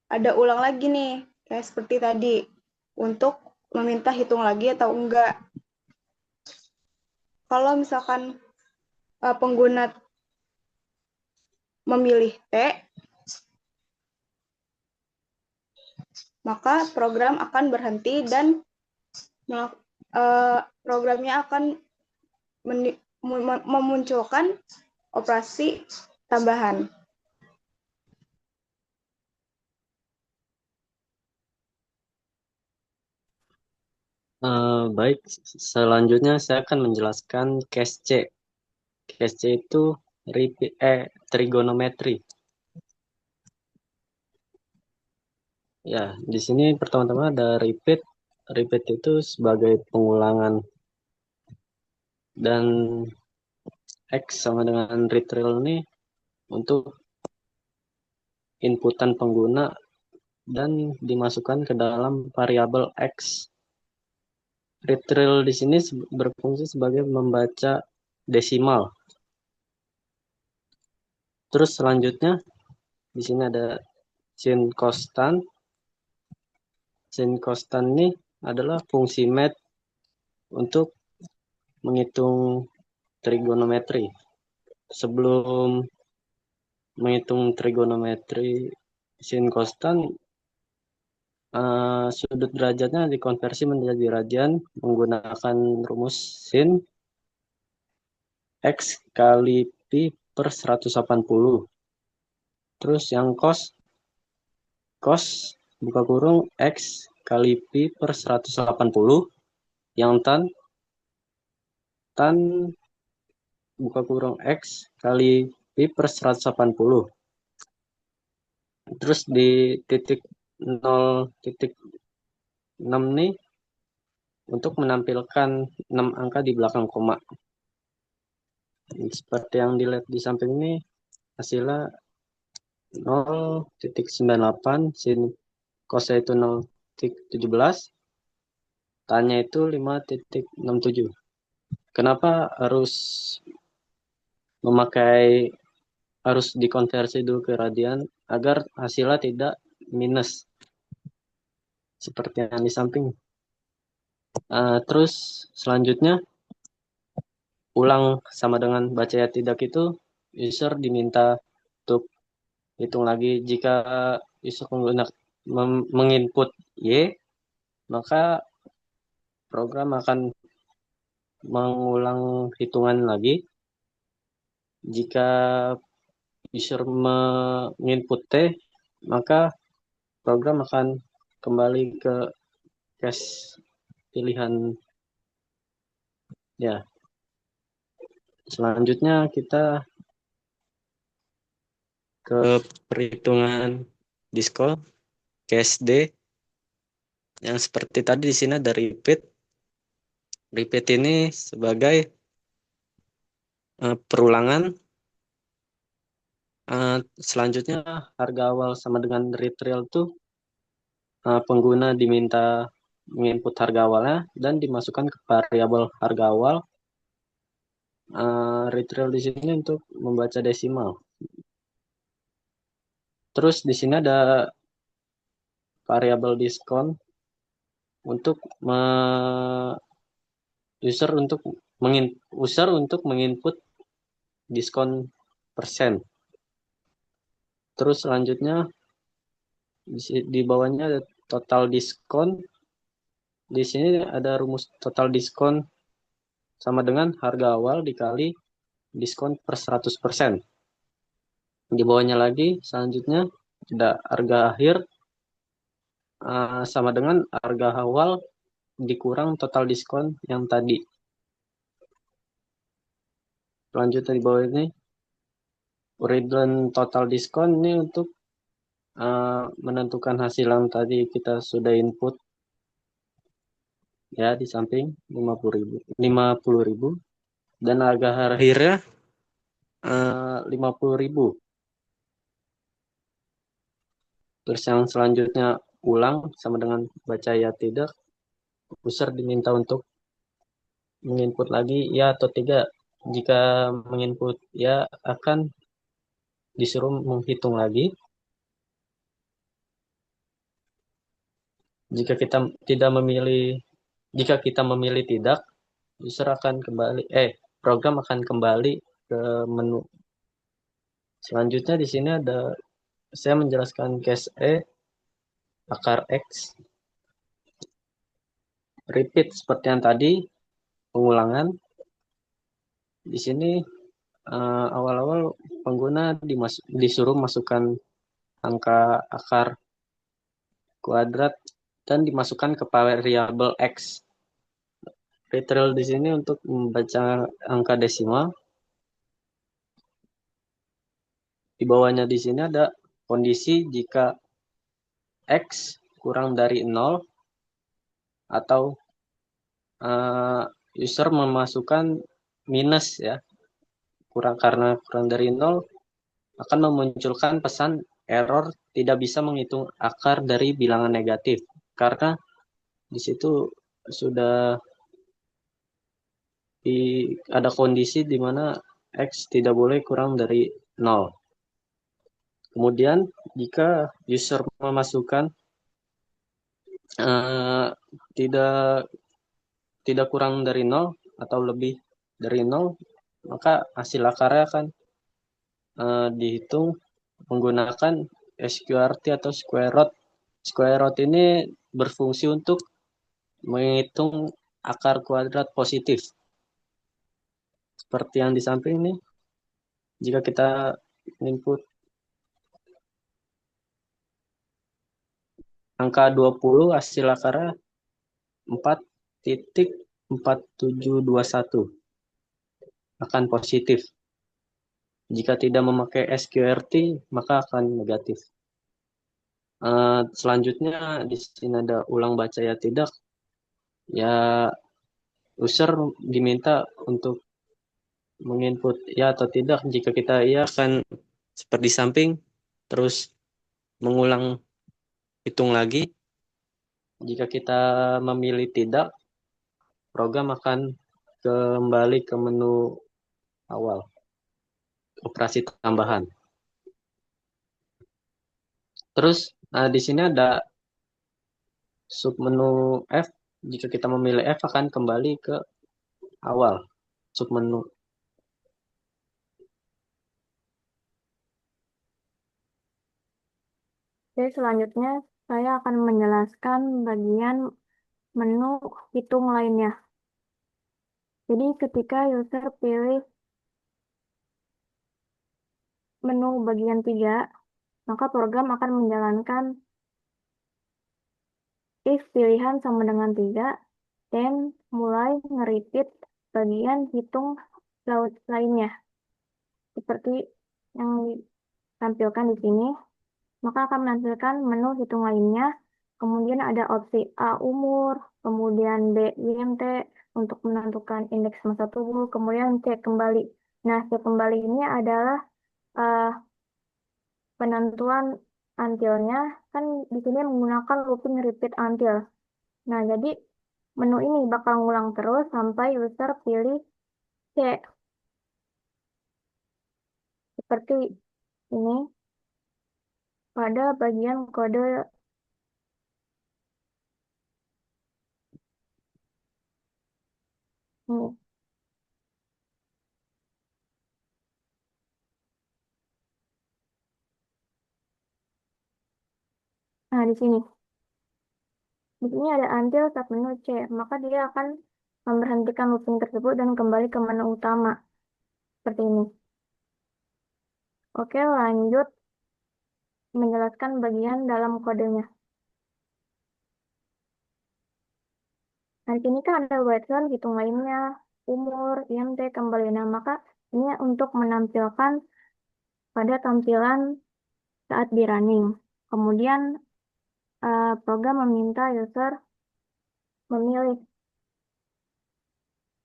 ada ulang lagi nih, kayak seperti tadi, untuk meminta hitung lagi atau enggak. Kalau misalkan pengguna memilih T, maka program akan berhenti dan programnya akan memunculkan operasi tambahan. Baik, selanjutnya saya akan menjelaskan case C. Case C itu trigonometri. Ya, di sini pertama-tama ada repeat. Repeat itu sebagai pengulangan. Dan X sama dengan retrial ini untuk inputan pengguna dan dimasukkan ke dalam variabel X. Retrial di sini berfungsi sebagai membaca desimal. Terus selanjutnya di sini ada sin konstan. Sin konstan ini adalah fungsi math untuk menghitung trigonometri. Sebelum menghitung trigonometri sin konstan, sudut derajatnya dikonversi menjadi radian menggunakan rumus sin X kali pi per 180. Terus yang cos buka kurung X kali pi per 180. Yang tan buka kurung X kali pi per 180. Terus di titik 0.6 nih untuk menampilkan 6 angka di belakang koma. Seperti yang dilihat di samping ini, hasilnya 0.98, sin cosnya itu 0.17, tannya itu 5.67. Kenapa harus dikonversi dulu ke radian agar hasilnya tidak minus seperti yang di samping. Terus selanjutnya ulang sama dengan baca ya tidak itu user diminta untuk hitung lagi. Jika user menginput Y, maka program akan mengulang hitungan lagi. Jika user menginput T, maka program akan kembali ke case pilihan. Ya. Selanjutnya kita ke perhitungan diskon case D. Yang seperti tadi di sini ada repeat. Repeat ini sebagai perulangan. Selanjutnya harga awal sama dengan retrial tuh pengguna diminta menginput harga awalnya dan dimasukkan ke variabel harga awal. Retrial di sini untuk membaca desimal. Terus di sini ada variabel diskon untuk user untuk menginput diskon persen. Terus selanjutnya di bawahnya ada total diskon. Di sini ada rumus total diskon sama dengan harga awal dikali diskon per 100%. Di bawahnya lagi selanjutnya Tidak, harga akhir sama dengan harga awal dikurang total diskon yang tadi. Selanjutnya di bawah ini, breakdown total diskon ini untuk menentukan hasil yang tadi kita sudah input ya di samping 50.000 dan harga akhirnya 50.000. Terus yang selanjutnya ulang sama dengan baca ya tidak, user diminta untuk menginput lagi ya atau tidak. Jika menginput ya akan disuruh menghitung lagi. Jika kita memilih tidak, user akan kembali program akan kembali ke menu. Selanjutnya di sini ada saya menjelaskan case akar X, repeat seperti yang tadi, pengulangan. Di sini awal-awal pengguna disuruh masukkan angka akar kuadrat dan dimasukkan ke variabel X. Literal di sini untuk membaca angka desimal. Di bawahnya di sini ada kondisi jika X kurang dari 0 atau user memasukkan minus ya. Karena kurang dari 0 akan memunculkan pesan error tidak bisa menghitung akar dari bilangan negatif. Karena di situ sudah ada kondisi di mana X tidak boleh kurang dari 0. Kemudian jika user memasukkan tidak kurang dari 0 atau lebih dari 0, maka hasil akarnya akan dihitung menggunakan SQRT atau square root. Square root ini berfungsi untuk menghitung akar kuadrat positif. Seperti yang di samping ini, jika kita input angka 20, hasil akarnya 4.4721 akan positif. Jika tidak memakai SQRT, maka akan negatif. Selanjutnya di sini ada ulang baca ya tidak. Ya, user diminta untuk menginput ya atau tidak. Jika kita ya akan seperti samping, terus mengulang hitung lagi. Jika kita memilih tidak, program akan kembali ke menu awal, operasi tambahan. Terus di sini ada submenu F. Jika kita memilih F akan kembali ke awal submenu. Jadi selanjutnya saya akan menjelaskan bagian menu hitung lainnya. Jadi ketika user pilih menu bagian 3, maka program akan menjalankan if pilihan sama dengan 3, dan mulai nge-repeat bagian hitung lainnya. Seperti yang ditampilkan di sini, maka akan menampilkan menu hitung lainnya. Kemudian ada opsi A umur, kemudian B IMT untuk menentukan indeks masa tubuh, kemudian C kembali. Nah, C kembali ini adalah penentuan until-nya, kan di sini menggunakan looping repeat until. Nah, jadi menu ini bakal ngulang terus sampai user pilih C. Seperti ini pada bagian kode ini. Nah, di sini. Di sini ada until submenu C, maka dia akan memberhentikan looping tersebut dan kembali ke menu utama. Seperti ini. Oke, lanjut menjelaskan bagian dalam kodenya. Nah, di sini kan ada wetland, hitung lainnya, umur, IMT, kembali. Nah, maka ini untuk menampilkan pada tampilan saat di running. Kemudian program meminta user memilih.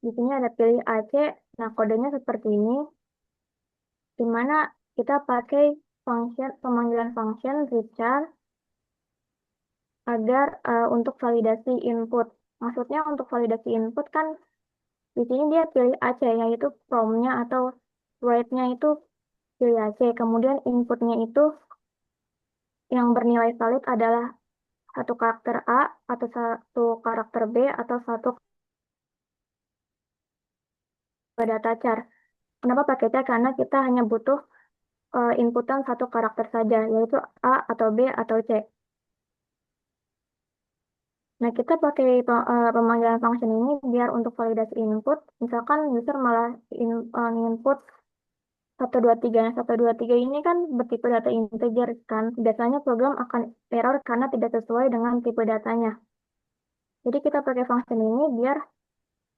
Di sini ada pilih AC. Nah, kodenya seperti ini, di mana kita pakai pemanggilan function return agar untuk validasi input. Maksudnya untuk validasi input kan di sini dia pilih AC, yaitu prompt-nya atau write-nya itu pilih AC. Kemudian inputnya itu yang bernilai valid adalah satu karakter A atau satu karakter B atau satu data char. Kenapa pakai char? Karena kita hanya butuh inputan satu karakter saja, yaitu A atau B atau C. Nah, kita pakai pemanggilan function ini biar untuk validasi input. Misalkan user malah input 123. Nah, 123 ini kan bertipe data integer kan. Biasanya program akan error karena tidak sesuai dengan tipe datanya. Jadi kita pakai function ini biar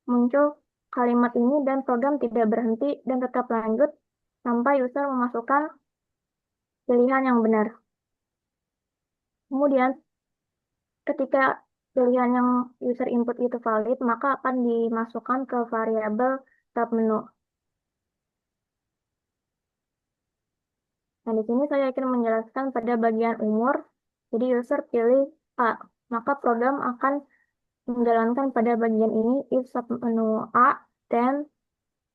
muncul kalimat ini dan program tidak berhenti dan tetap lanjut sampai user memasukkan pilihan yang benar. Kemudian, ketika pilihan yang user input itu valid, maka akan dimasukkan ke variabel submenu. Nah, di sini saya akan menjelaskan pada bagian umur. Jadi user pilih A, maka program akan menjalankan pada bagian ini if submenu A, dan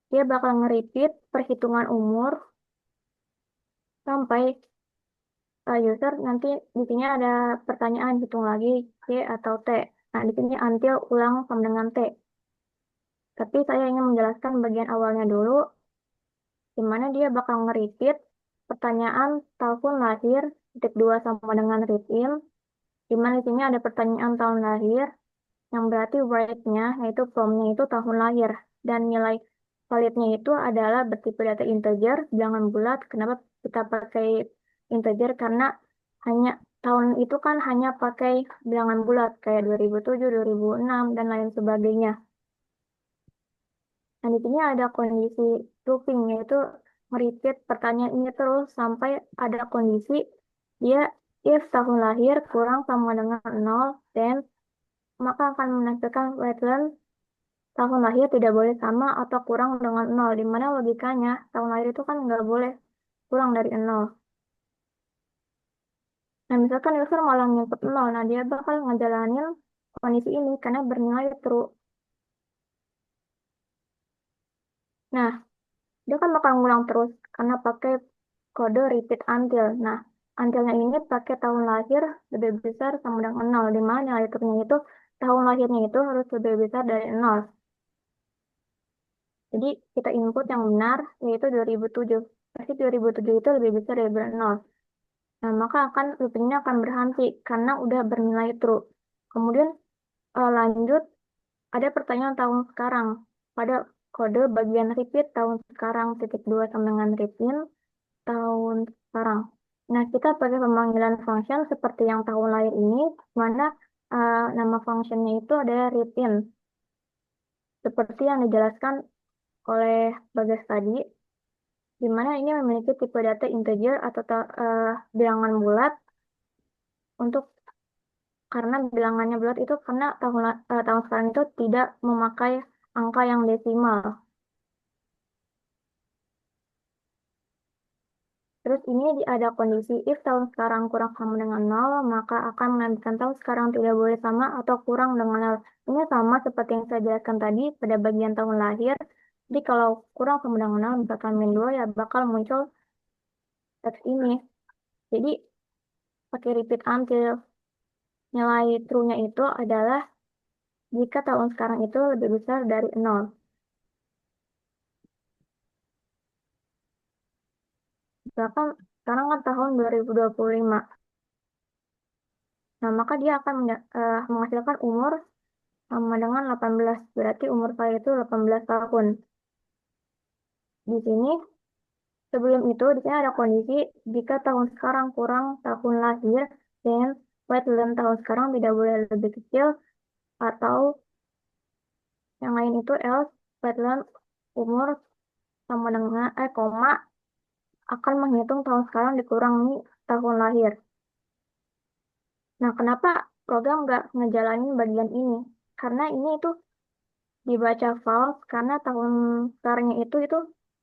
dia bakal nge-repeat perhitungan umur sampai user nanti di sini ada pertanyaan hitung lagi C atau T. Nah, di sini until ulang sama dengan T. Tapi saya ingin menjelaskan bagian awalnya dulu, di mana dia bakal nge-repeat pertanyaan tahun lahir, titik 2 sama dengan read in, di mana di sini ada pertanyaan tahun lahir, yang berarti write-nya, yaitu prompt-nya itu tahun lahir, dan nilai validnya itu adalah bertipe data integer, bilangan bulat. Kenapa kita pakai integer? Karena hanya tahun itu kan hanya pakai bilangan bulat, kayak 2007, 2006, dan lain sebagainya. Nah, di sini ada kondisi looping, yaitu merepeat pertanyaan ini terus sampai ada kondisi dia if tahun lahir kurang sama dengan 0, dan maka akan menampilkan wetland tahun lahir tidak boleh sama atau kurang dengan 0, di mana logikanya tahun lahir itu kan nggak boleh kurang dari 0. Nah, misalkan user malah input 0, nah dia bakal ngejalanin kondisi ini karena bernilai true. Nah, dia kan bakal ngulang terus karena pakai kode repeat until. Nah, untilnya ini pakai tahun lahir lebih besar sama dengan 0, di mana nilai true-nya itu tahun lahirnya itu harus lebih besar dari 0. Jadi kita input yang benar yaitu 2007. Pasti 2007 itu lebih besar dari 0. Nah, maka loopingnya akan berhenti karena udah bernilai true. Kemudian lanjut ada pertanyaan tahun sekarang. Pada kode bagian repeat tahun sekarang titik 2 sama dengan read in tahun sekarang. Nah, kita pakai pemanggilan function seperti yang tahun lahir ini, mana nama functionnya itu ada read in. Seperti yang dijelaskan oleh Bagas tadi, di mana ini memiliki tipe data integer atau bilangan bulat untuk karena bilangannya bulat itu karena tahun sekarang itu tidak memakai angka yang desimal. Terus ini ada kondisi if tahun sekarang kurang sama dengan 0, maka akan menandakan tahun sekarang tidak boleh sama atau kurang dengan 0. Ini sama seperti yang saya jelaskan tadi pada bagian tahun lahir. Jadi kalau kurang sama dengan 0, misalkan min 2, ya bakal muncul teks ini. Jadi pakai repeat until. Nilai true-nya itu adalah jika tahun sekarang itu lebih besar dari 0. Misalkan sekarang kan tahun 2025. Nah, maka dia akan menghasilkan umur sama dengan 18. Berarti umur saya itu 18 tahun. Di sini sebelum itu di sini ada kondisi jika tahun sekarang kurang tahun lahir dan wetland tahun sekarang tidak boleh lebih kecil, atau yang lain itu else wetland umur sama dengan koma akan menghitung tahun sekarang dikurangi tahun lahir. Nah, kenapa program nggak ngejalanin bagian ini? Karena ini itu dibaca false karena tahun sekarangnya itu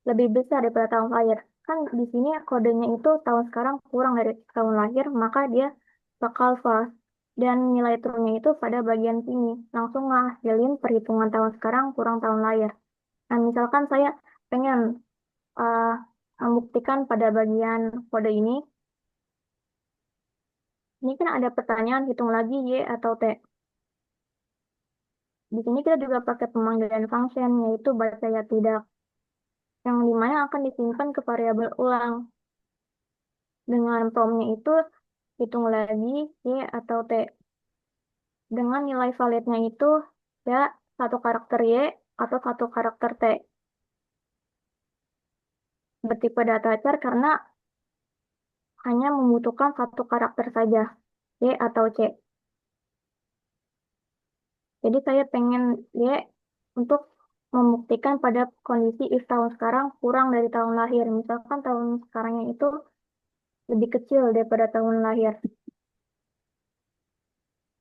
lebih besar daripada tahun lahir. Kan di sini kodenya itu tahun sekarang kurang dari tahun lahir, maka dia bakal false. Dan nilai true-nya itu pada bagian sini. Langsung ngasilin perhitungan tahun sekarang kurang tahun lahir. Nah, misalkan saya pengen uh, membuktikan pada bagian kode ini kan ada pertanyaan hitung lagi Y atau T. Di sini kita juga pakai pemanggilan function, yaitu baca ya tidak, yang dimana akan disimpan ke variabel ulang. Dengan promnya itu hitung lagi Y atau T. Dengan nilai validnya itu ya satu karakter Y atau satu karakter T. Bertipe data char karena hanya membutuhkan satu karakter saja, Y atau C. Jadi saya pengen Y untuk membuktikan pada kondisi if tahun sekarang kurang dari tahun lahir. Misalkan tahun sekarangnya itu lebih kecil daripada tahun lahir.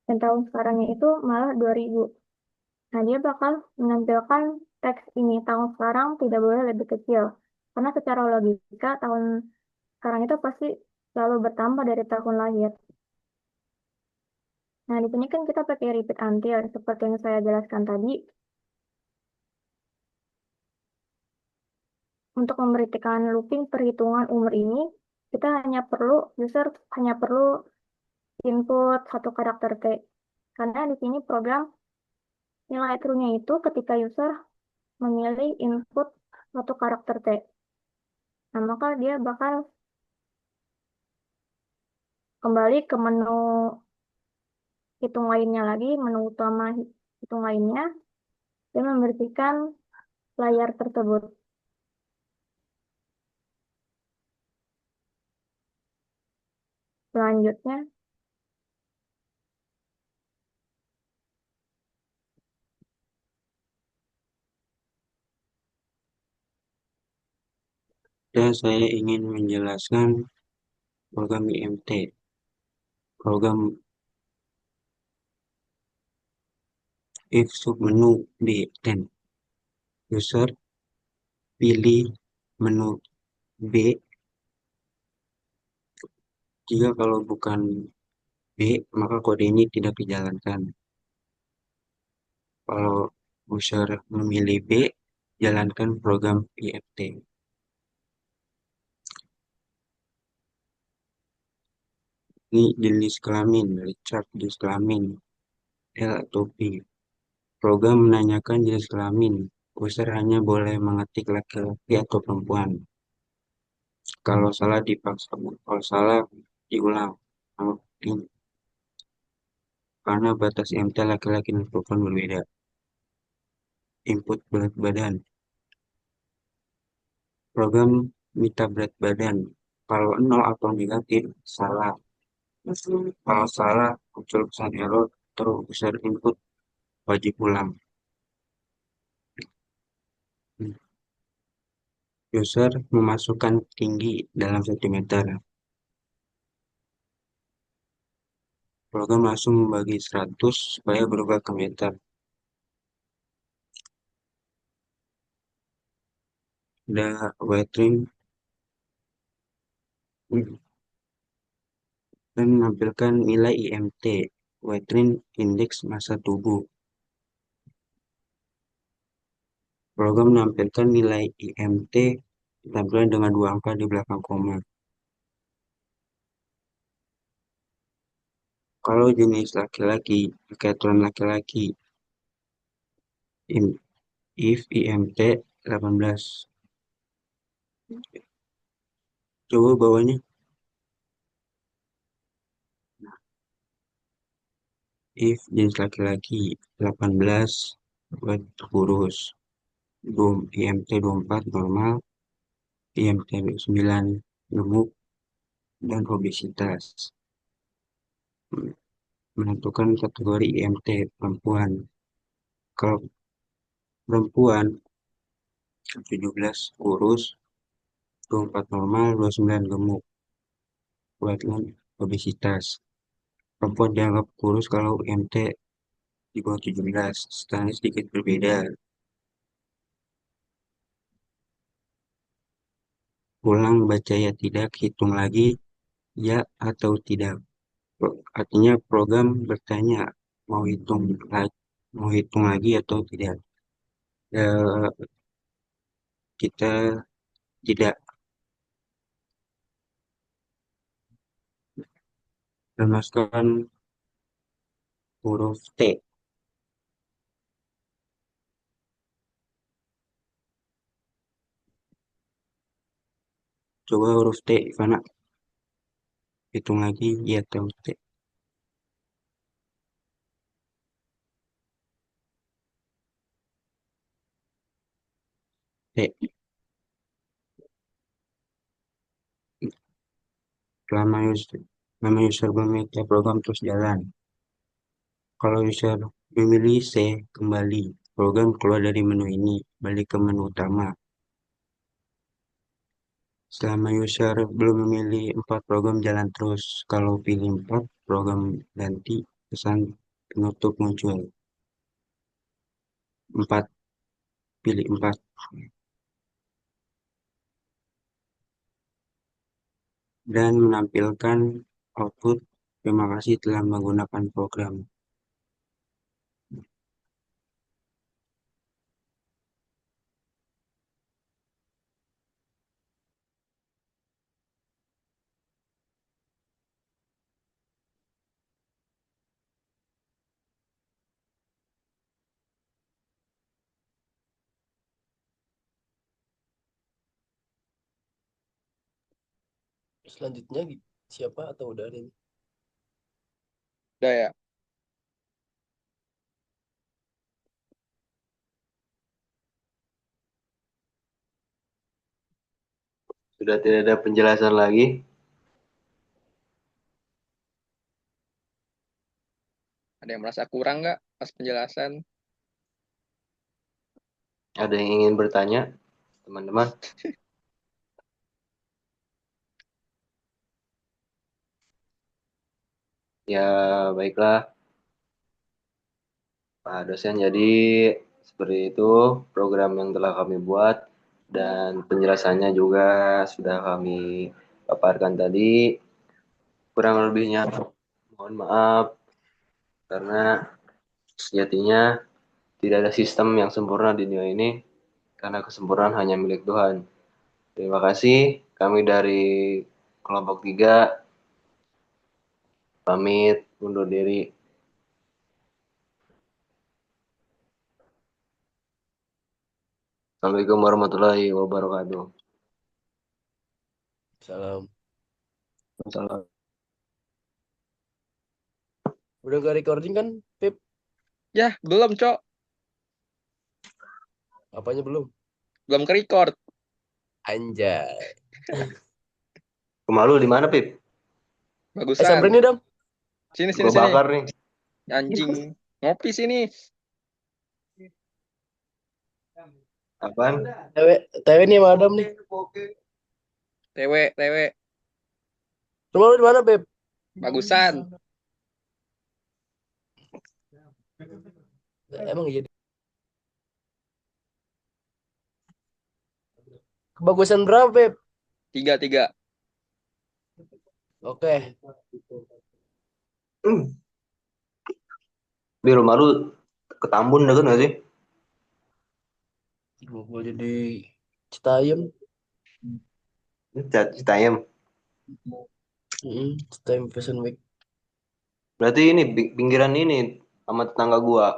Dan tahun sekarangnya itu malah 2000. Nah, dia bakal menampilkan teks ini, tahun sekarang tidak boleh lebih kecil. Karena secara logika, tahun sekarang itu pasti selalu bertambah dari tahun lahir. Nah, di sini kan kita pakai repeat until, seperti yang saya jelaskan tadi. Untuk memberikan looping perhitungan umur ini, kita user hanya perlu input satu karakter T. Karena di sini program nilai true-nya itu ketika user memilih input satu karakter T. Nah, maka dia bakal kembali ke menu hitung lainnya lagi, menu utama hitung lainnya, dan membersihkan layar tersebut. Selanjutnya, Dan saya ingin menjelaskan program IMT. Program if submenu B10. User pilih menu B. Jika kalau bukan B, maka kode ini tidak dijalankan. Kalau user memilih B, jalankan program IMT. Ini jenis kelamin, Richard jenis kelamin, L atau P. Program menanyakan jenis kelamin. User hanya boleh mengetik laki-laki atau perempuan. Kalau salah dipaksa, kalau salah diulang. Karena batas IMT laki-laki dan perempuan berbeda. Input berat badan. Program minta berat badan. Kalau 0 atau negatif, salah. Kalau salah, muncul pesan error, terus user input wajib ulang. User memasukkan tinggi dalam sentimeter. Program langsung membagi 100 supaya berubah ke meter. Ada wetering dan menampilkan nilai IMT, wetering indeks massa tubuh. Program menampilkan nilai IMT ditampilkan dengan 2 angka di belakang koma. Kalau jenis laki-laki, pakai aturan laki-laki, if IMT 18. Coba bawahnya. If jenis laki-laki 18 buat kurus. IMT 24 normal. IMT 9 gemuk dan obesitas. Menentukan kategori IMT perempuan. Kalau perempuan 17 kurus, 24 normal, 29 gemuk, buatkan obesitas. Perempuan dianggap kurus kalau IMT di bawah 17, standar sedikit berbeda. Ulang baca ya tidak, hitung lagi ya atau tidak. Artinya program bertanya mau hitung lagi atau tidak. Eh, kita tidak memasukkan huruf T. Coba huruf T, Ivana. Hitung lagi ya atau T. T. Selama user memiliki program terus jalan. Kalau user memilih C, kembali. Program keluar dari menu ini, balik ke menu utama. Selama user belum memilih 4, program jalan terus. Kalau pilih 4, program ganti, pesan penutup muncul. 4, pilih 4. Dan menampilkan output, terima kasih telah menggunakan program. Selanjutnya siapa atau udah ada ini? Udah ya. Sudah tidak ada penjelasan lagi. Ada yang merasa kurang nggak pas penjelasan? Ada yang ingin bertanya, teman-teman? Ya, baiklah, Pak dosen. Jadi seperti itu program yang telah kami buat dan penjelasannya juga sudah kami paparkan tadi. Kurang lebihnya mohon maaf karena sejatinya tidak ada sistem yang sempurna di dunia ini karena kesempurnaan hanya milik Tuhan. Terima kasih. Kami dari kelompok 3 pamit undur diri. Assalamualaikum warahmatullahi wabarakatuh. Salam. Salam. Udah gak recording kan, Pip? Ya, belum, Cok. Apanya belum? Belum ke-record. Anjay. Kemalu di mana, Pip? Bagusan. Samperin nih, Dam. Sini. Gua bakar nih. Anjing. Ngopi sini. Apaan? TW nih sama Adam nih. TW. Rumah lu di mana, Beb? Bagusan. Emang iya. Kebagusan berapa, Beb? 3. Oke. Di rumah lu ke Tambun deket gak sih? Gue jadi Citayam. Citayam. Citayam Fashion Week. Berarti ini pinggiran ini sama tetangga gua.